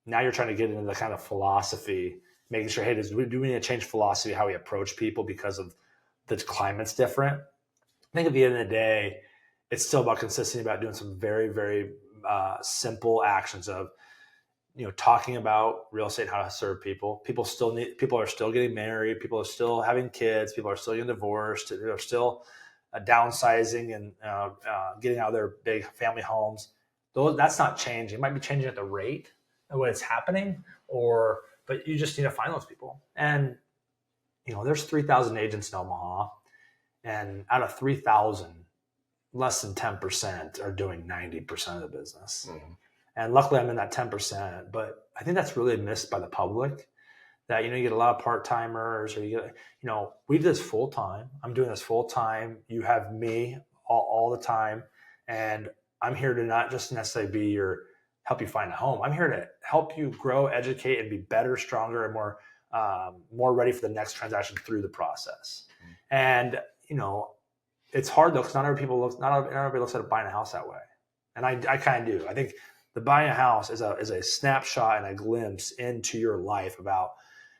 you're trying to get into the kind of philosophy, making sure, hey, do we need to change philosophy, how we approach people because of the climate's different? I think at the end of the day, it's still about consistency, about doing some very, very simple actions of, talking about real estate, how to serve people. People are still getting married. People are still having kids. People are still getting divorced. They're still downsizing and getting out of their big family homes. That's not changing. It might be changing at the rate of what it's happening, but you just need to find those people. And, there's 3,000 agents in Omaha, and out of 3,000, less than 10% are doing 90% of the business. Mm-hmm. And luckily I'm in that 10%, but I think that's really missed by the public, that, you get a lot of part-timers, or we do this full time. I'm doing this full time. You have me all the time. And I'm here to not just necessarily help you find a home. I'm here to help you grow, educate, and be better, stronger, and more ready for the next transaction through the process. Mm-hmm. And, it's hard though, because not everybody looks at buying a house that way. And I kind of do. I think the buying a house is a snapshot and a glimpse into your life about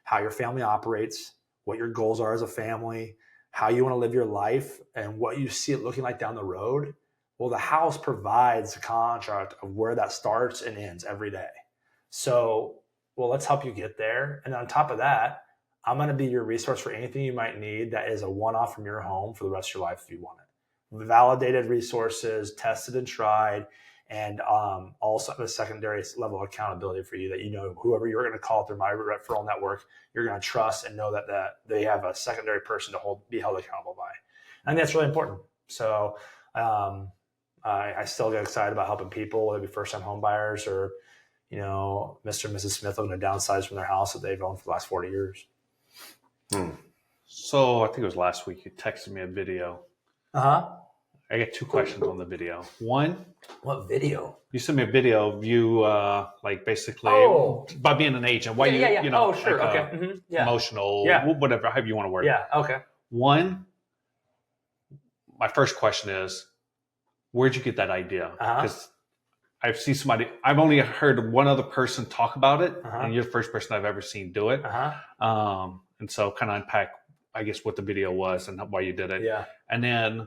how your family operates, what your goals are as a family, how you want to live your life, and what you see it looking like down the road. Well, the house provides a contract of where that starts and ends every day. So, let's help you get there. And on top of that, I'm going to be your resource for anything you might need that is a one-off from your home for the rest of your life if you want it. Validated resources, tested and tried, and also a secondary level of accountability for you, that whoever you're going to call through my referral network, you're going to trust and know that they have a secondary person to be held accountable by. And that's really important. So I still get excited about helping people, whether it be first-time home buyers or, Mr. and Mrs. Smith looking to downsize from their house that they've owned for the last 40 years. So I think it was last week, you texted me a video. Uh-huh. I got two questions on the video. One, what video? You sent me a video of you, basically by being an agent. Why yeah. Oh, sure. Like, okay. Mm-hmm. Yeah. Emotional, whatever, however you want to word it. Yeah. Okay. One, my first question is, where'd you get that idea? Because I've only heard one other person talk about it, and you're the first person I've ever seen do it. And so kind of unpack, I guess, what the video was and why you did it. Yeah. And then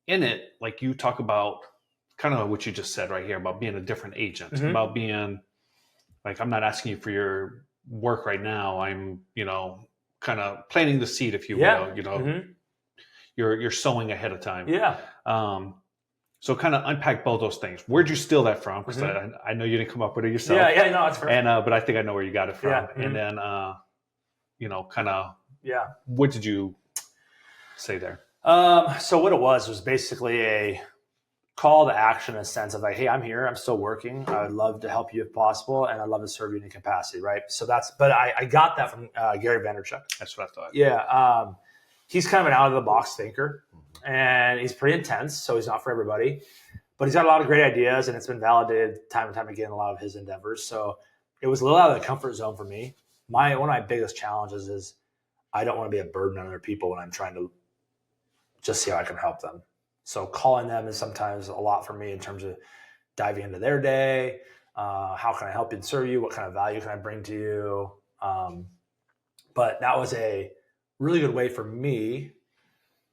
in it, like, you talk about kind of what you just said right here about being a different agent, about being like, I'm not asking you for your work right now. I'm, kind of planting the seed, if you will, you're sowing ahead of time. Yeah. So kind of unpack both those things. Where'd you steal that from? Because I know you didn't come up with it yourself. Yeah, no, it's fair. And but I think I know where you got it from. Yeah. And then kind of what did you say there? So what it was basically a call to action in a sense of like, hey, I'm here, I'm still working. I would love to help you if possible, and I'd love to serve you in any capacity, right? So but I got that from Gary Vaynerchuk. That's what I thought. Yeah. He's kind of an out-of-the-box thinker, and he's pretty intense, so he's not for everybody. But he's got a lot of great ideas, and it's been validated time and time again in a lot of his endeavors. So it was a little out of the comfort zone for me. One of my biggest challenges is I don't want to be a burden on other people when I'm trying to just see how I can help them. So calling them is sometimes a lot for me in terms of diving into their day. How can I help you and serve you? What kind of value can I bring to you? But that was a really good way for me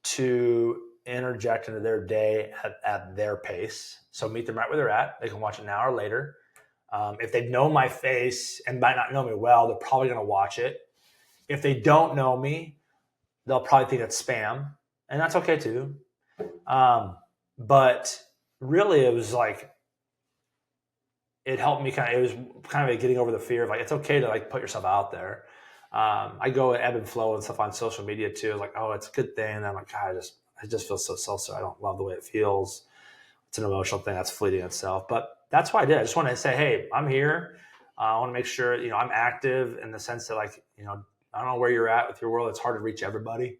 to interject into their day at their pace. So meet them right where they're at. They can watch it now or later. If they know my face and might not know me well, they're probably going to watch it. If they don't know me, they'll probably think it's spam, and that's okay too. But really, it was like, it helped me it was kind of getting over the fear of like, it's okay to like put yourself out there. I go ebb and flow and stuff on social media too. It's like, oh, it's a good thing. And I'm like, God, I just feel so self-centered. I don't love the way it feels. It's an emotional thing that's fleeting itself. But that's why I did. I just want to say, hey, I'm here. I want to make sure, I'm active in the sense that like, I don't know where you're at with your world. It's hard to reach everybody.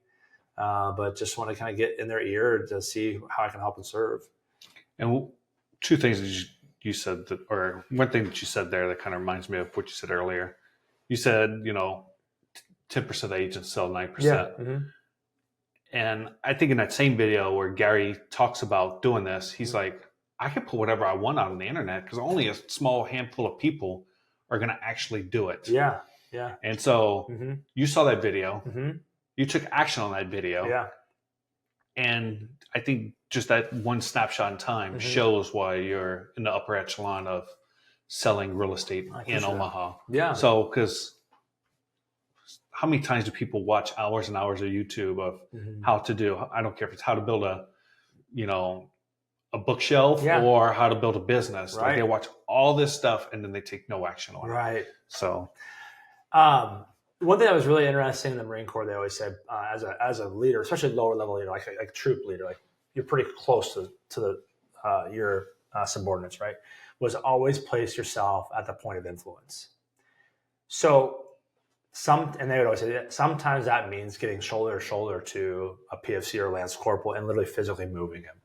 But just want to kind of get in their ear to see how I can help and serve. And two things that you said that, or one thing that you said there that kind of reminds me of what you said earlier. You said, 10% of agents sell 9%. Yeah. Mm-hmm. And I think in that same video where Gary talks about doing this, he's like, I can put whatever I want out on the internet because only a small handful of people are going to actually do it. Yeah. Yeah. And so you saw that video. Mm-hmm. You took action on that video. Yeah. And I think just that one snapshot in time shows why you're in the upper echelon of selling real estate in Omaha. Yeah. So, because how many times do people watch hours and hours of YouTube of how to do, I don't care if it's how to build a bookshelf or how to build a business. Right. Like they watch all this stuff and then they take no action on it. Right. So, one thing that was really interesting in the Marine Corps, they always say, as a leader, especially lower level leader, like troop leader, like you're pretty close to your subordinates, right? Was always place yourself at the point of influence. So and they would always say that sometimes that means getting shoulder to shoulder to a PFC or Lance Corporal and literally physically moving him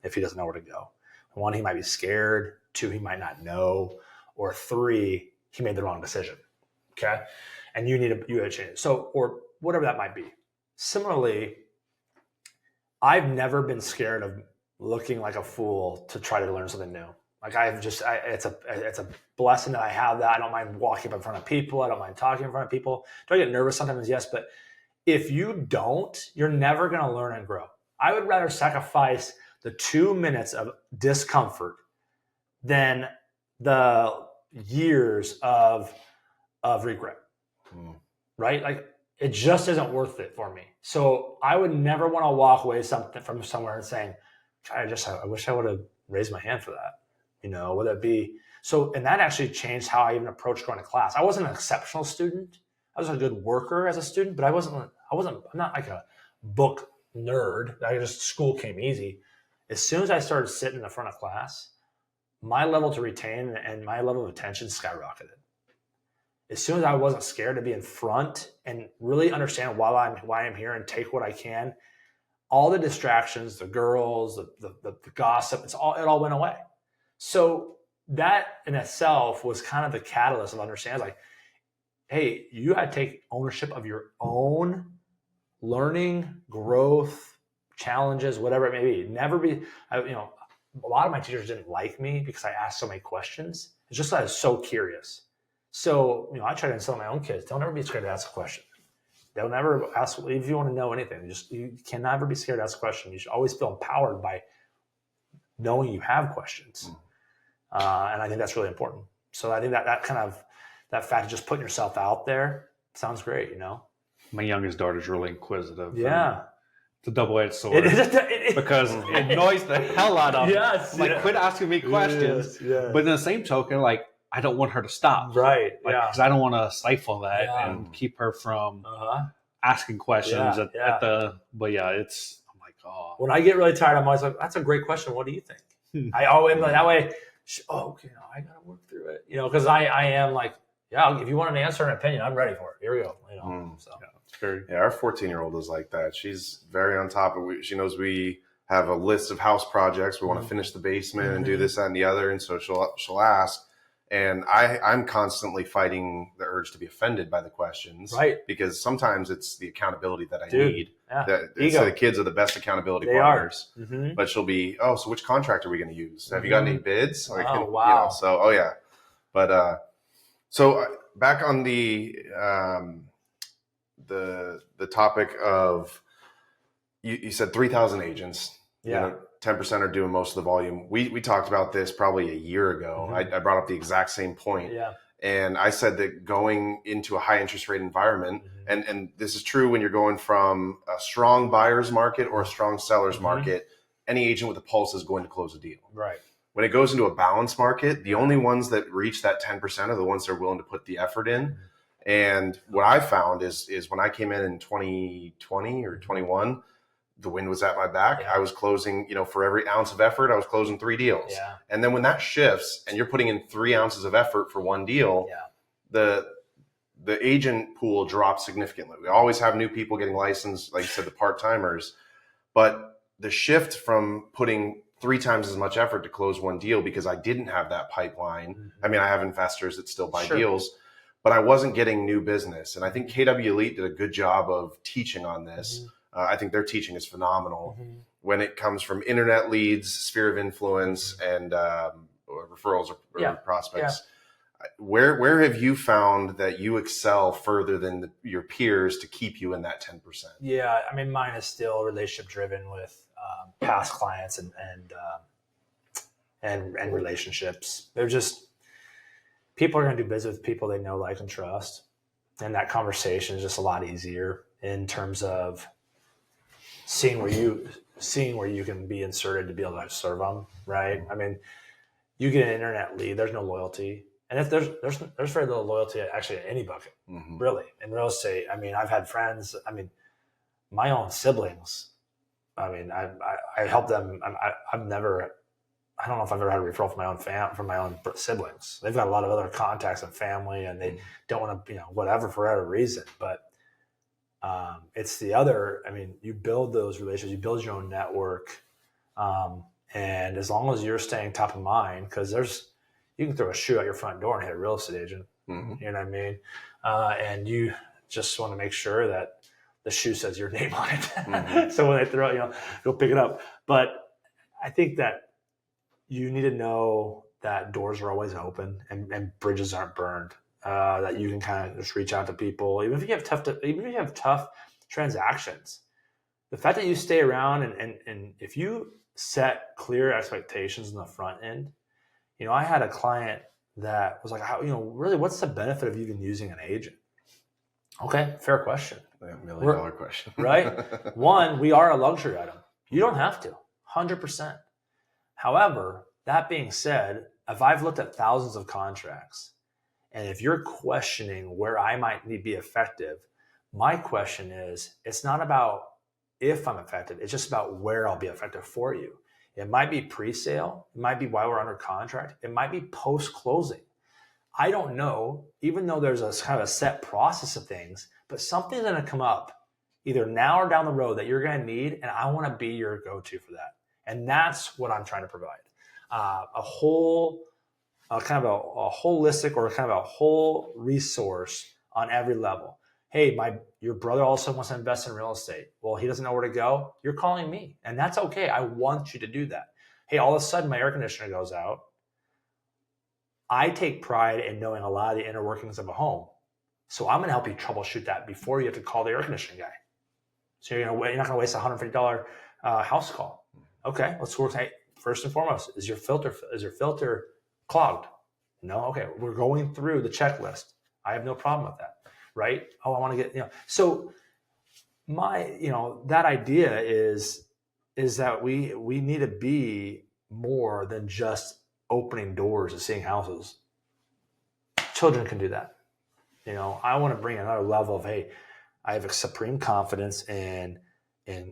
if he doesn't know where to go. One, he might be scared. Two, he might not know. Or three, he made the wrong decision. Okay. And you need to change it. So, or whatever that might be. Similarly, I've never been scared of looking like a fool to try to learn something new. Like it's a blessing that I have that. I don't mind walking up in front of people. I don't mind talking in front of people. Do I get nervous sometimes? Yes. But if you don't, you're never going to learn and grow. I would rather sacrifice the 2 minutes of discomfort than the years of regret. Right? Like it just isn't worth it for me. So I would never want to walk away from somewhere and saying, I wish I would have raised my hand for that. Whether it be so, and that actually changed how I even approached going to class. I wasn't an exceptional student. I was a good worker as a student, but I'm not like a book nerd. School came easy. As soon as I started sitting in the front of class, my level to retain and my level of attention skyrocketed. As soon as I wasn't scared to be in front and really understand why I'm here and take what I can, all the distractions, the girls, the gossip, it all went away. So that in itself was kind of the catalyst of understanding, like, hey, you got to take ownership of your own learning, growth, challenges, whatever it may be. Never be, a lot of my teachers didn't like me because I asked so many questions. It's just that I was so curious. So, I try to instill my own kids. Don't ever be scared to ask a question. They'll never ask if you want to know anything. You can never be scared to ask a question. You should always feel empowered by knowing you have questions. And I think that's really important. So I think that kind of, that fact of just putting yourself out there sounds great, My youngest daughter's really inquisitive. Yeah. It's a double-edged sword because it annoys the hell out of me. Yes. Like, quit asking me questions. Yes. But in the same token, like, I don't want her to stop. Right. Because I don't want to stifle that and keep her from asking questions but it's, I'm like, oh. When I get really tired, I'm always like, that's a great question. What do you think? I always like that way. Okay, I got to work through it. Because I am like, if you want an answer and an opinion, I'm ready for it. Here we go. So. Our 14-year-old is like that. She's very on top of it. She knows we have a list of house projects. We want to finish the basement and do this, that, and the other. And so she'll ask. And I'm constantly fighting the urge to be offended by the questions. Right. Because sometimes it's the accountability that I need. Yeah. The kids are the best accountability partners. But she'll be, so which contract are we going to use? Have you got any bids? Wow. But so back on the topic of, you said 3,000 agents. Yeah. 10% are doing most of the volume. We talked about this probably a year ago. I brought up the exact same point. Yeah. And I said that going into a high interest rate environment, and this is true when you're going from a strong buyer's market or a strong seller's market, any agent with a pulse is going to close a deal. Right. When it goes into a balanced market, the only ones that reach that 10% are the ones that are willing to put the effort in. And what I found is when I came in 2020 or 21, the wind was at my back. I was closing, for every ounce of effort, I was closing 3 deals. Yeah. And then when that shifts and you're putting in 3 ounces of effort for 1 deal, the agent pool drops significantly. We always have new people getting licensed, like you said, the part-timers. But the shift from putting 3 times as much effort to close 1 deal because I didn't have that pipeline. I mean, I have investors that still buy deals, but I wasn't getting new business. And I think KW Elite did a good job of teaching on this. I think their teaching is phenomenal when it comes from internet leads, sphere of influence, and referrals or prospects. Yeah. Where have you found that you excel further than your peers to keep you in that 10%? Yeah, I mean, mine is still relationship driven with past clients and relationships. They're just, people are going to do business with people they know, like, and trust, and that conversation is just a lot easier in terms of seeing where you can be inserted to be able to serve them, right? I mean, you get an internet lead, there's no loyalty. And if there's very little loyalty actually in any bucket, really. In real estate, I mean, I've had friends, I mean, my own siblings, I mean, I help them. I don't know if I've ever had a referral from my own siblings. They've got a lot of other contacts and family, and they don't want to, whatever, for whatever reason. But it's the other, I mean, you build those relationships, you build your own network. And as long as you're staying top of mind, because you can throw a shoe out your front door and hit a real estate agent. You know what I mean? And you just want to make sure that the shoe says your name on it. So when they throw it, go pick it up. But I think that you need to know that doors are always open and bridges aren't burned. That you can kind of just reach out to people, even if you have tough transactions. The fact that you stay around and if you set clear expectations in the front end, I had a client that was like, really, what's the benefit of even using an agent? Okay, fair question. $1 million question, right? One, we are a luxury item. You don't have to, 100%. However, that being said, if I've looked at thousands of contracts, and if you're questioning where I might need to be effective, my question is, it's not about if I'm effective, it's just about where I'll be effective for you. It might be pre-sale. It might be while we're under contract. It might be post-closing. I don't know, even though there's a kind of a set process of things, but something's going to come up either now or down the road that you're going to need, and I want to be your go-to for that. And that's what I'm trying to provide. A holistic or kind of a whole resource on every level. Hey, your brother also wants to invest in real estate. Well, he doesn't know where to go. You're calling me, and that's okay. I want you to do that. Hey, all of a sudden my air conditioner goes out. I take pride in knowing a lot of the inner workings of a home. So I'm going to help you troubleshoot that before you have to call the air conditioning guy. So you're not going to waste a $150 house call. Okay, let's work. Hey, first and foremost, is your filter clogged? No? Okay, we're going through the checklist. I have no problem with that. Right? Oh, I want to get, so that idea is that we need to be more than just opening doors and seeing houses. Children can do that. I want to bring another level of, hey, I have a supreme confidence in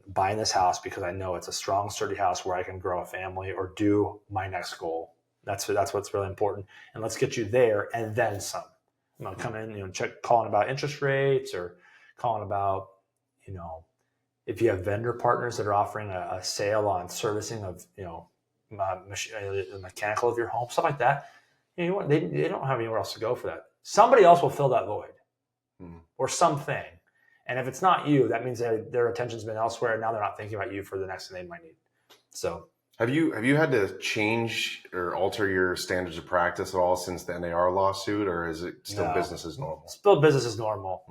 buying this house because I know it's a strong, sturdy house where I can grow a family or do my next goal. That's what's really important. And let's get you there and then some. I'm going to come in, calling about interest rates or calling about, if you have vendor partners that are offering a sale on servicing of, the mechanical of your home, stuff like that. They don't have anywhere else to go for that. Somebody else will fill that void or something. And if it's not you, that means their attention's been elsewhere. And now they're not thinking about you for the next thing they might need. So. Have you had to change or alter your standards of practice at all since the NAR lawsuit, or is it still business as normal? Still business as normal.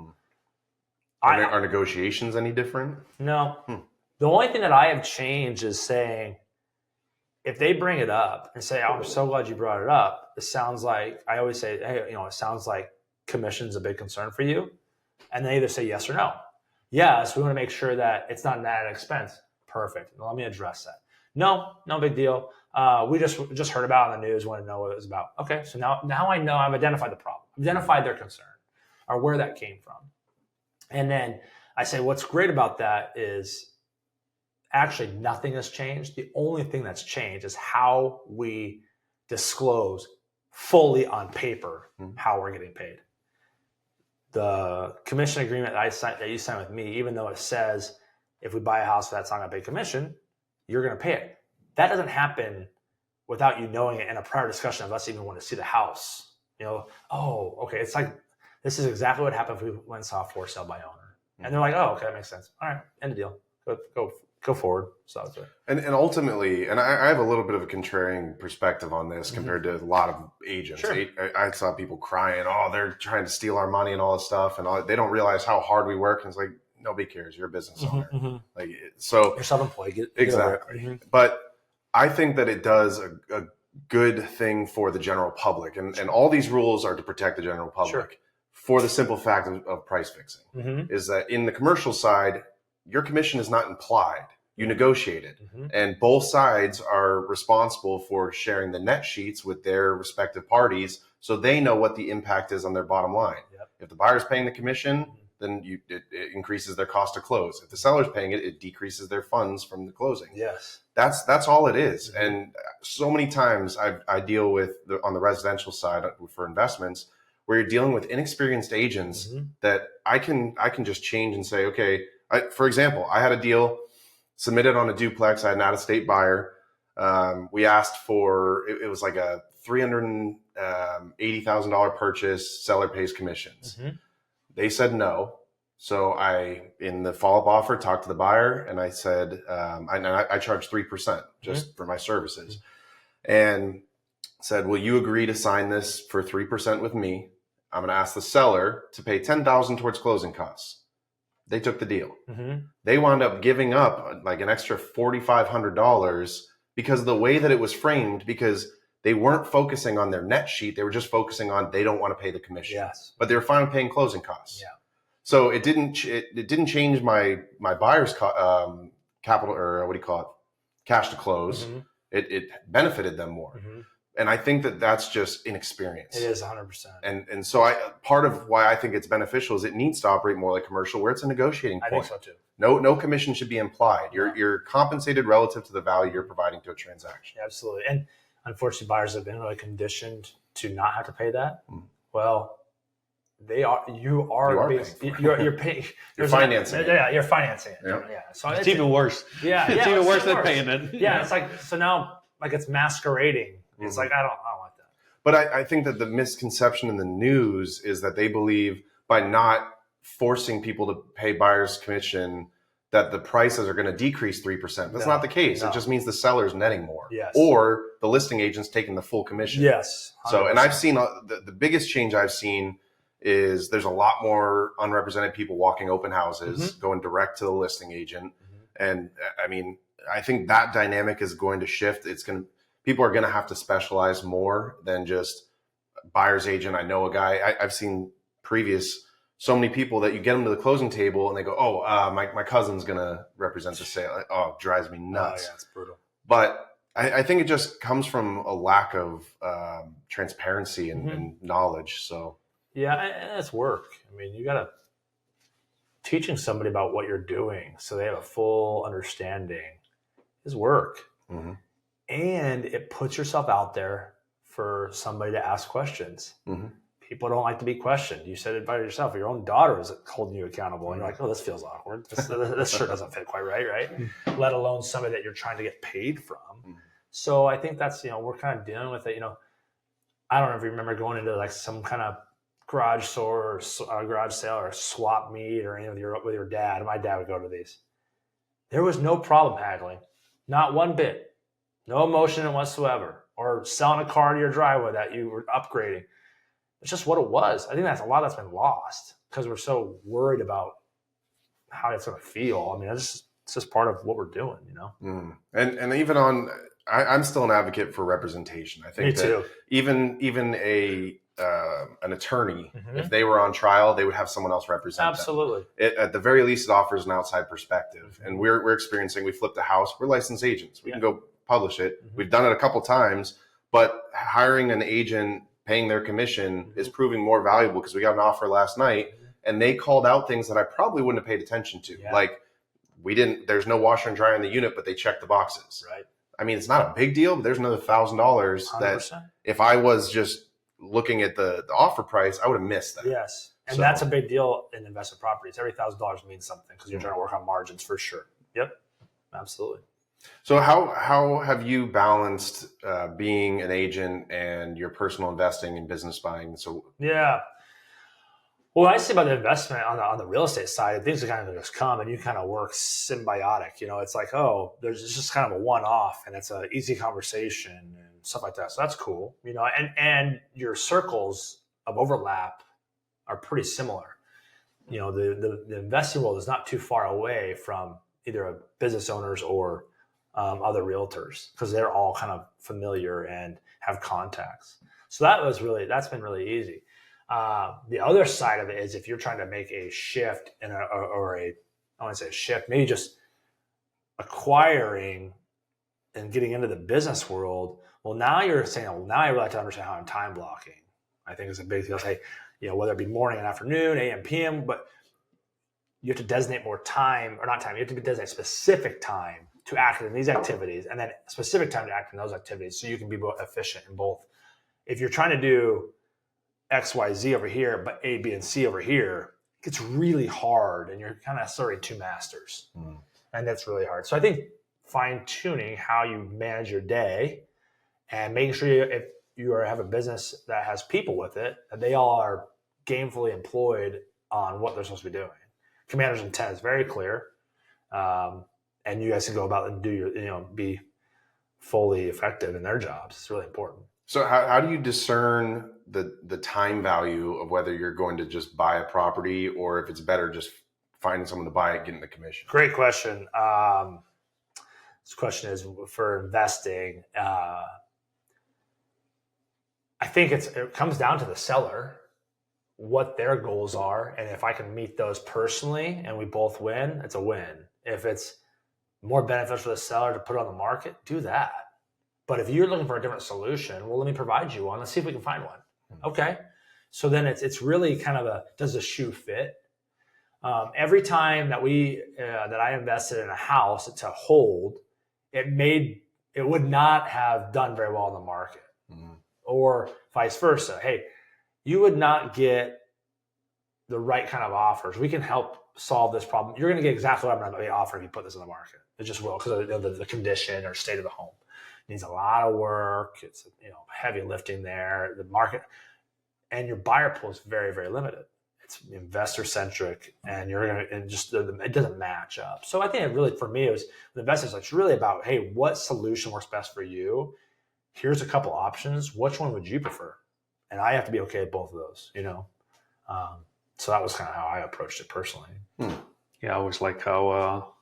Are negotiations any different? No. The only thing that I have changed is saying, if they bring it up and say, oh, I'm so glad you brought it up. It sounds like, I always say, hey, it sounds like commission's a big concern for you. And they either say yes or no. Yes, we want to make sure that it's not an added expense. Perfect. Let me address that. No big deal. We just heard about it on the news, want to know what it was about. Okay, so now I know I've identified the problem, identified their concern or where that came from. And then I say, what's great about that is actually nothing has changed. The only thing that's changed is how we disclose fully on paper how we're getting paid. The commission agreement that you signed with me, even though it says if we buy a house that's not going to pay commission, you're going to pay it. That doesn't happen without you knowing it in a prior discussion of us even want to see the house. Oh, okay. It's like, this is exactly what happened if we went and saw a for sale by owner. And they're like, oh, okay, that makes sense. All right, end of deal. Go forward. So that's it. And ultimately, and I have a little bit of a contrarian perspective on this compared to a lot of agents. Sure. I saw people crying, oh, they're trying to steal our money and all this stuff. And they don't realize how hard we work. And it's like, nobody cares. You're a business owner. So you're self-employed. Exactly. But I think that it does a good thing for the general public. And all these rules are to protect the general public. Sure. For the simple fact of price fixing, is that in the commercial side, your commission is not implied. You negotiate it. And both sides are responsible for sharing the net sheets with their respective parties so they know what the impact is on their bottom line. Yep. If the buyer's paying the commission, then it increases their cost to close. If the seller's paying it, it decreases their funds from the closing. Yes. That's all it is. And so many times I deal with on the residential side for investments, where you're dealing with inexperienced agents that I can just change and say, okay, for example, I had a deal submitted on a duplex. I had an out-of-state buyer. We asked for, it was like a $380,000 purchase, seller pays commissions. They said no. So in the follow-up offer, talked to the buyer and I said, I charged 3% just for my services. And said, will you agree to sign this for 3% with me? I'm going to ask the seller to pay $10,000 towards closing costs. They took the deal. They wound up giving up like an extra $4,500 because of the way that it was framed, because they weren't focusing on their net sheet. They were just focusing on, they don't want to pay the commission, but they were fine paying closing costs. Yeah. So it didn't change my buyer's capital, or what do you call it? Cash to close. It benefited them more. And I think that that's just inexperience. It is 100%. And so part of why I think it's beneficial is it needs to operate more like commercial, where it's a negotiating point. I think so too. No commission should be implied. You're compensated relative to the value you're providing to a transaction. Yeah, absolutely. And unfortunately, buyers have been really conditioned to not have to pay that. Well, you're paying. You're financing it. Yeah, you're financing it. Yeah. So it's even worse. Yeah, it's even worse than paying it. Yeah, it's like, so now like it's masquerading. It's like, I don't like that. But I think that the misconception in the news is that they believe by not forcing people to pay buyer's commission that the prices are going to decrease 3%. That's not the case. It just means the seller's netting more. Yes. Or the listing agent's taking the full commission. Yes. 100%. So, and I've seen the biggest change I've seen is there's a lot more unrepresented people walking open houses, going direct to the listing agent. And I mean, I think that dynamic is going to shift. People are going to have to specialize more than just buyer's agent. I know a guy, I've seen so many people that you get them to the closing table and they go, oh, my cousin's going to represent the sale. Oh, it drives me nuts. Oh, yeah, it's brutal. But I think it just comes from a lack of transparency and knowledge. So yeah, and it's work. I mean, you got to teaching somebody about what you're doing so they have a full understanding is work. And it puts yourself out there for somebody to ask questions. People don't like to be questioned. You said it by yourself. Your own daughter is holding you accountable. And you're like, oh, this feels awkward. This shirt doesn't fit quite right? Let alone somebody that you're trying to get paid from. So I think that's, we're kind of dealing with it. I don't know if you remember going into like some kind of garage store or garage sale or swap meet or anything with your dad. My dad would go to these. There was no problem haggling. Not one bit. No emotion whatsoever. Or selling a car to your driveway that you were upgrading. It's just what it was. I think that's a lot that's been lost because we're so worried about how it's going to feel. I mean, it's just part of what we're doing, And even on, I'm still an advocate for representation. I think Me too. even an attorney, if they were on trial, they would have someone else represent Absolutely. them. At the very least, it offers an outside perspective. And we're experiencing, we flipped a house. We're licensed agents. We can go publish it. We've done it a couple times, but hiring an agent, paying their commission is proving more valuable because we got an offer last night and they called out things that I probably wouldn't have paid attention to. Yeah. Like there's no washer and dryer in the unit, but they checked the boxes. Right. I mean, it's not a big deal, but there's another $1,000 that if I was just looking at the offer price, I would have missed that. Yes. And that's a big deal in investment properties. Every $1,000 means something because you're trying to work on margins for sure. Yep. Absolutely. So how have you balanced being an agent and your personal investing and business buying? So yeah. Well, I say about the investment on the real estate side, things are kind of just come and you kind of work symbiotic. It's like, there's just kind of a one-off and it's an easy conversation and stuff like that. So that's cool, and your circles of overlap are pretty similar. The investing world is not too far away from either business owners or other realtors because they're all kind of familiar and have contacts. So that's been really easy. The other side of it is if you're trying to make a shift I want to say a shift, maybe just acquiring and getting into the business world. Well, now you're saying, now I really like to understand how I'm time blocking. I think it's a big deal. Say, whether it be morning and afternoon, AM, PM, but you have to designate more time, or not time. You have to designate specific time to act in these activities, and then specific time to act in those activities, so you can be more efficient in both. If you're trying to do X, Y, Z over here, but A, B, and C over here, it gets really hard, and you're kind of serving two masters, and that's really hard. So I think fine-tuning how you manage your day and making sure if you have a business that has people with it, that they all are gainfully employed on what they're supposed to be doing. Commander's intent is very clear, and you guys can go about and do your, be fully effective in their jobs. It's really important. So how do you discern the time value of whether you're going to just buy a property or if it's better just finding someone to buy it, getting the commission? Great question. This question is for investing. I think it comes down to the seller, what their goals are, and if I can meet those personally and we both win, it's a win. If it's more beneficial for the seller to put it on the market, do that. But if you're looking for a different solution, well, let me provide you one. Let's see if we can find one. Okay. So then it's really kind of does the shoe fit? Every time that that I invested in a house to hold, it would not have done very well in the market. Or vice versa. Hey, you would not get the right kind of offers. We can help solve this problem. You're going to get exactly what I'm going to offer if you put this in the market. It just will, because of the condition or state of the home. It needs a lot of work. It's heavy lifting there. The market and your buyer pool is very, very limited. It's investor centric, and it doesn't match up. So I think it really, for me, it was the investors. It's really about, hey, what solution works best for you? Here's a couple options. Which one would you prefer? And I have to be okay with both of those, So that was kind of how I approached it personally. Yeah, I always like how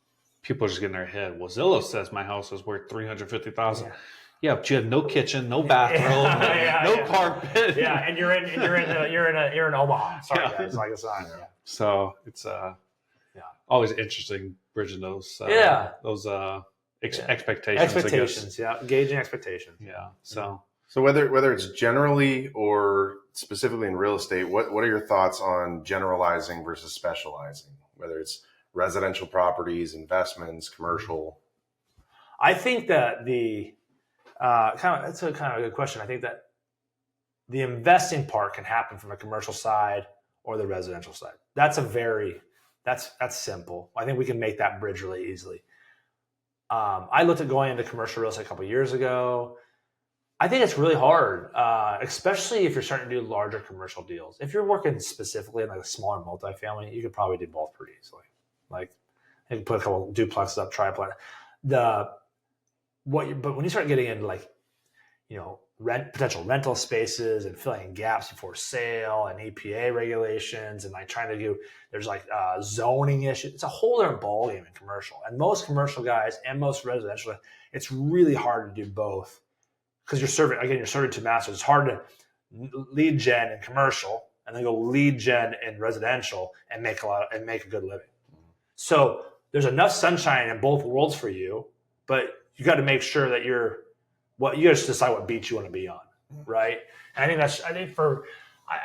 people just get in their head. Well, Zillow says my house is worth $350,000. Yeah, but you have no kitchen, no bathroom, carpet. Yeah, and you're in Omaha. Sorry, guys, like it's on. Yeah. So it's always interesting bridging those expectations. Expectations, gauging expectations. Yeah. So whether it's generally or specifically in real estate, what are your thoughts on generalizing versus specializing? Whether it's residential properties, investments, commercial. I think that that's a kind of a good question. I think that the investing part can happen from a commercial side or the residential side. That's simple. I think we can make that bridge really easily. I looked at going into commercial real estate a couple of years ago. I think it's really hard, especially if you're starting to do larger commercial deals. If you're working specifically in like a smaller multifamily, you could probably do both pretty easily. Like you can put a couple duplexes up, triplex. But when you start getting into like, potential rental spaces and filling in gaps before sale and EPA regulations and like trying to do, there's like zoning issues. It's a whole different ballgame in commercial. And most commercial guys and most residential, it's really hard to do both because you're serving two masters. It's hard to lead gen in commercial and then go lead gen in residential and make a good living. So there's enough sunshine in both worlds for you, but you got to make sure that you got to decide what beach you want to be on, right? And I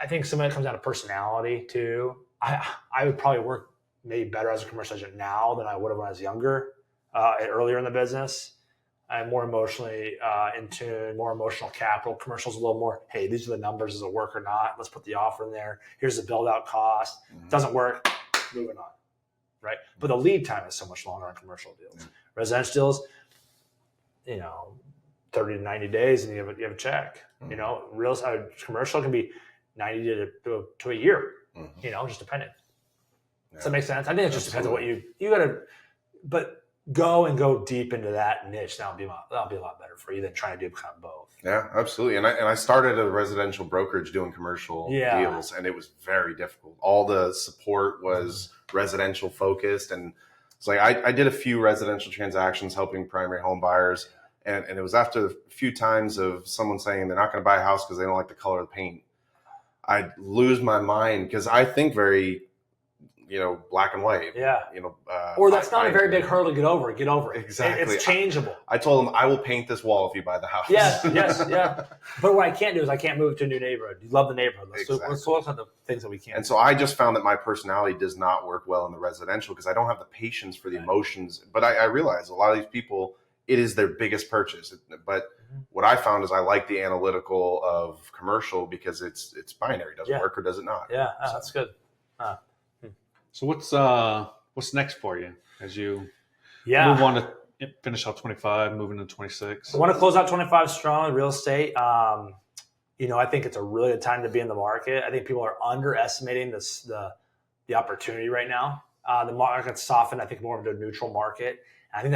think some of it comes down to personality too. I would probably work maybe better as a commercial agent now than I would have when I was younger, earlier in the business. I'm more emotionally in tune, more emotional capital. Commercial's a little more, hey, these are the numbers, does it work or not? Let's put the offer in there. Here's the build out cost. Doesn't work, moving on, right? But the lead time is so much longer on commercial deals. Residential deals, 30 to 90 days and you have a check. Real commercial can be 90 to a year, just depending. Does that make sense? I think it just depends on what you got to, but go deep into that niche. That'll be a lot better for you than trying to do kind of both. Yeah, absolutely. And I started a residential brokerage doing commercial deals, and it was very difficult. All the support was residential focused, and it's like I did a few residential transactions helping primary home buyers. And it was after a few times of someone saying they're not going to buy a house because they don't like the color of the paint. I'd lose my mind because I think very, black and white. Yeah. Or that's not a very big hurdle to get over. Get over it. Exactly. It's changeable. I told them I will paint this wall if you buy the house. Yes. Yeah. But what I can't do is I can't move to a new neighborhood. You love the neighborhood. Let's look at the things that we can't. And so I just found that my personality does not work well in the residential because I don't have the patience for the emotions. But I realize a lot of these people, it is their biggest purchase. But what I found is I like the analytical of commercial because it's binary. Does it work or does it not? Yeah, that's good. So what's next for you as you move on to finish out 25, moving to 26? I want to close out 25 strong in real estate. I think it's a really good time to be in the market. I think people are underestimating the opportunity right now. The market's softened. I think more of a neutral market. I think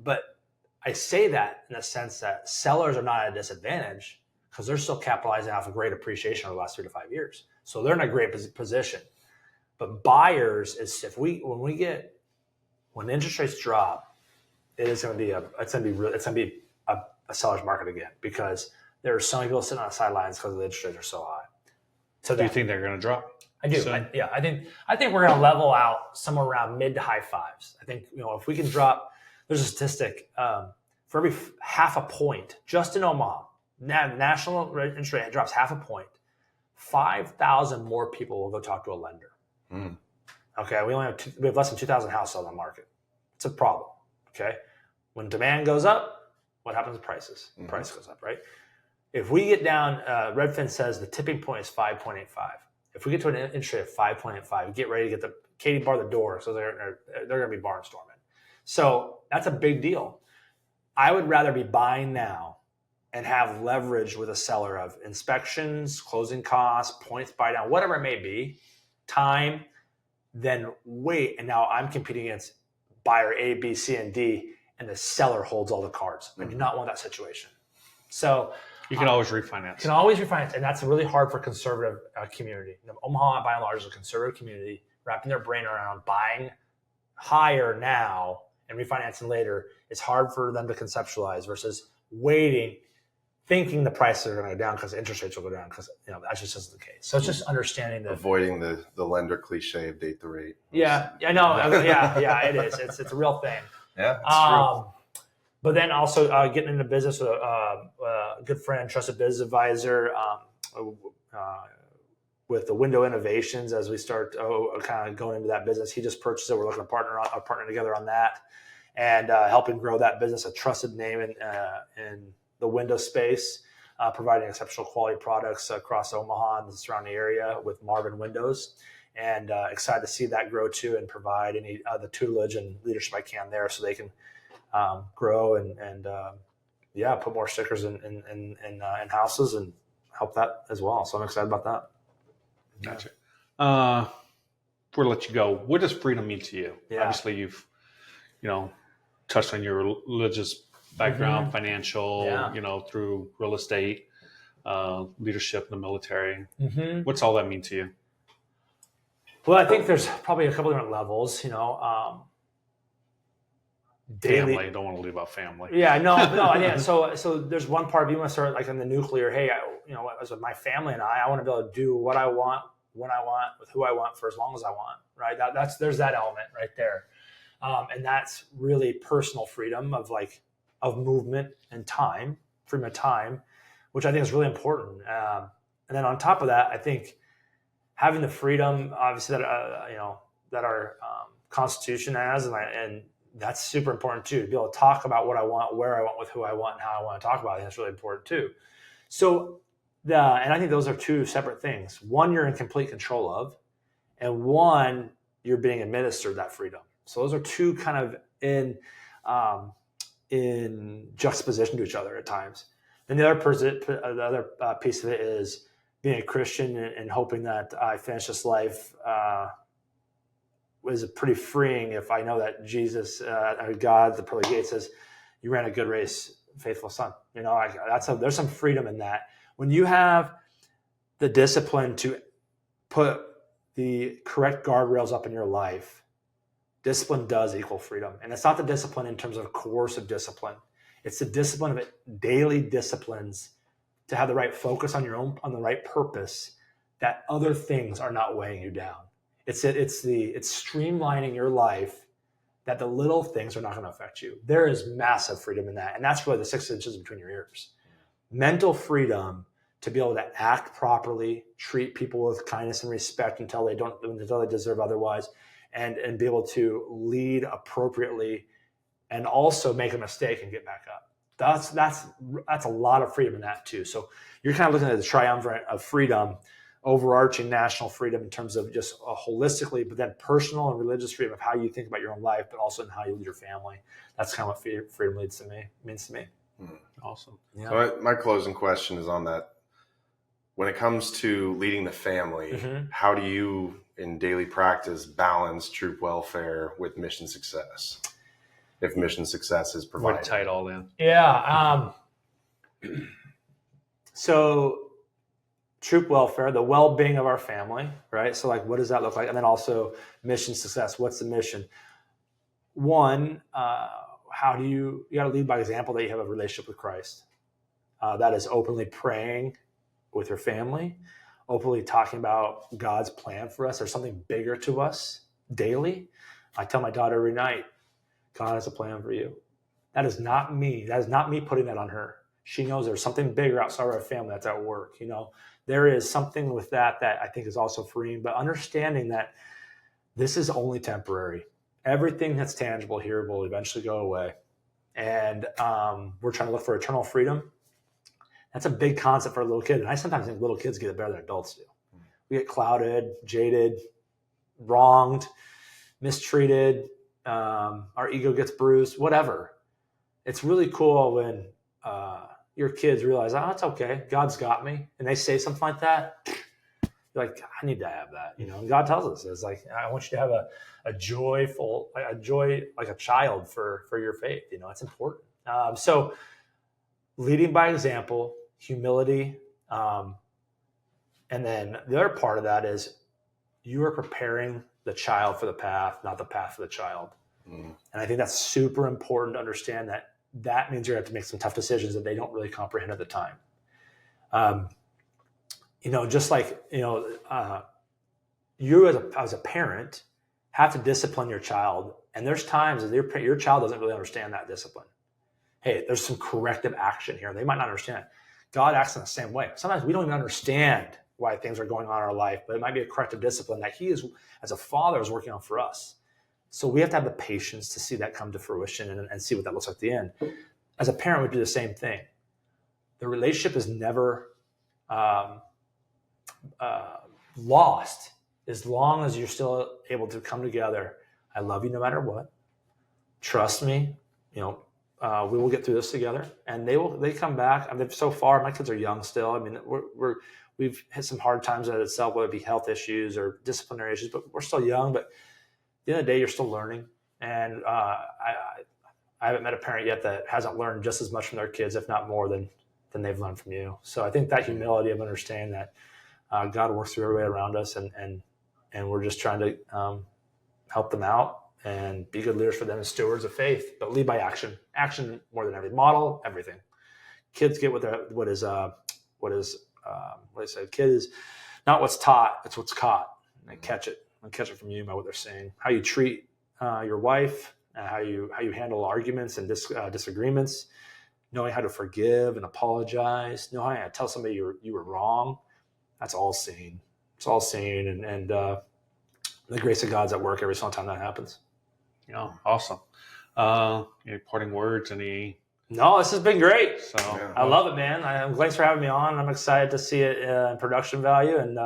but I say that in the sense that sellers are not at a disadvantage because they're still capitalizing off of great appreciation over the last 3 to 5 years. So they're in a great position. But buyers, when interest rates drop, it's going to be a seller's market again because there are so many people sitting on the sidelines because the interest rates are so high. So do you think they're going to drop? I do. I think we're going to level out somewhere around mid to high fives. I think if we can drop. There's a statistic for every half a point, just in Omaha, national interest rate drops half a point, 5,000 more people will go talk to a lender. Okay, we have less than 2,000 houses on the market. It's a problem. Okay, when demand goes up, what happens to prices? The price goes up, right? If we get down, Redfin says the tipping point is 5.85. If we get to an interest rate of 5.85, get ready to get the Katie bar the door, so they're going to be barnstorming. So that's a big deal. I would rather be buying now and have leverage with a seller of inspections, closing costs, points buy down, whatever it may be, time, than wait. And now I'm competing against buyer A, B, C, and D, and the seller holds all the cards. I do not want that situation. So you can always refinance. And that's really hard for conservative community. Omaha, by and large, is a conservative community, wrapping their brain around buying higher now and refinancing later. It's hard for them to conceptualize versus waiting, thinking the prices are going to go down because interest rates will go down because that just isn't the case. So it's just understanding avoiding the lender cliche of date the rate. Yeah, I know. Yeah, it is. It's a real thing. Yeah, it's true. But then also getting into business with a good friend, trusted business advisor, with the Window Innovations as we start kind of going into that business. He just purchased it. We're looking to partner together on that and helping grow that business, a trusted name in the window space, providing exceptional quality products across Omaha and the surrounding area with Marvin Windows. And excited to see that grow too and provide any the tutelage and leadership I can there so they can grow and put more stickers in houses and help that as well. So I'm excited about that. Gotcha. Before I let you go, what does freedom mean to you? Yeah. Obviously, you've touched on your religious background, financial, Yeah. through real estate, leadership in the military. Mm-hmm. What's all that mean to you? Well, I think there's probably a couple different levels, daily. Family. Don't want to leave out family. Yeah, no. Yeah. So there's one part of you want to start like in the nuclear. Hey, as with my family and I want to be able to do what I want, when I want, with who I want for as long as I want. Right. There's that element right there, and that's really personal freedom of movement and time, freedom of time, which I think is really important. And then on top of that, I think having the freedom, obviously that our Constitution has, and that's super important too, to be able to talk about what I want, where I want, with who I want, and how I want to talk about it. That's really important too. So and I think those are two separate things. One you're in complete control of, and one you're being administered that freedom. So those are two kind of in juxtaposition to each other at times. And the other piece of it is being a Christian and hoping that I finish this life was pretty freeing if I know that Jesus, God, the pearly gate says, "You ran a good race, faithful son." There's some freedom in that. When you have the discipline to put the correct guardrails up in your life, discipline does equal freedom. And it's not the discipline in terms of coercive discipline. It's the discipline of it, daily disciplines to have the right focus on the right purpose, that other things are not weighing you down. It's streamlining your life, that the little things are not going to affect you. There is massive freedom in that. And that's really the 6 inches between your ears. Mental freedom to be able to act properly, treat people with kindness and respect until they deserve otherwise, and be able to lead appropriately and also make a mistake and get back up. That's a lot of freedom in that too. So you're kind of looking at the triumvirate of freedom, overarching national freedom in terms of just holistically, but then personal and religious freedom of how you think about your own life, but also in how you lead your family. That's kind of what freedom means to me. Awesome. Yeah. So my closing question is on that. When it comes to leading the family, how do you, in daily practice, balance troop welfare with mission success? If mission success is provided. We're tight all in. Yeah. So troop welfare, the well-being of our family, right? So what does that look like? And then also mission success. What's the mission? One, you got to lead by example that you have a relationship with Christ. That is openly praying with your family, openly talking about God's plan for us. There's something bigger to us daily. I tell my daughter every night, God has a plan for you. That is not me. That is not me putting that on her. She knows there's something bigger outside of our family that's at work. There is something with that I think is also freeing, but understanding that this is only temporary. Everything that's tangible here will eventually go away. And we're trying to look for eternal freedom. That's a big concept for a little kid. And I sometimes think little kids get it better than adults do. We get clouded, jaded, wronged, mistreated. Our ego gets bruised, whatever. It's really cool when your kids realize, it's okay. God's got me. And they say something like that. You're like, I need to have that. And God tells us, it's like, I want you to have a joy like a child for your faith. It's important. So leading by example, humility. And then the other part of that is you are preparing the child for the path, not the path for the child. And I think that's super important to understand that means you're going to have to make some tough decisions that they don't really comprehend at the time. Just like, you as a parent have to discipline your child. And there's times that your child doesn't really understand that discipline. Hey, there's some corrective action here. They might not understand it. God acts in the same way. Sometimes we don't even understand why things are going on in our life, but it might be a corrective discipline that he is, as a father, is working on for us. So we have to have the patience to see that come to fruition and see what that looks like at the end. As a parent, we do the same thing. The relationship is never lost as long as you're still able to come together. I love you no matter what. Trust me. We will get through this together. And they come back. I mean, so far, my kids are young still. I mean, we've hit some hard times at itself, whether it be health issues or disciplinary issues, but we're still young. But at the end of the day, you're still learning. And I I haven't met a parent yet that hasn't learned just as much from their kids, if not more than they've learned from you. So I think that humility of understanding that God works through everybody around us, and we're just trying to help them out and be good leaders for them as stewards of faith, but lead by action. Action more than everything. Model everything. Kids get what is kid is not what's taught, it's what's caught. And they catch it from you by what they're saying. How you treat your wife, how you handle arguments and disagreements, knowing how to forgive and apologize, knowing how to tell somebody you were wrong. That's all seen. It's all seen, and the grace of God's at work every single time that happens. Yeah, awesome. Any parting words? No, this has been great. So I love it, man. Thanks for having me on. I'm excited to see it in production value, and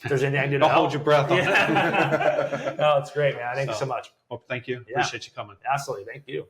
if there's anything I can do to don't help. hold your breath on that. No, it's great, man. Thank you so much. Well, thank you. Yeah. Appreciate you coming. Absolutely. Thank you.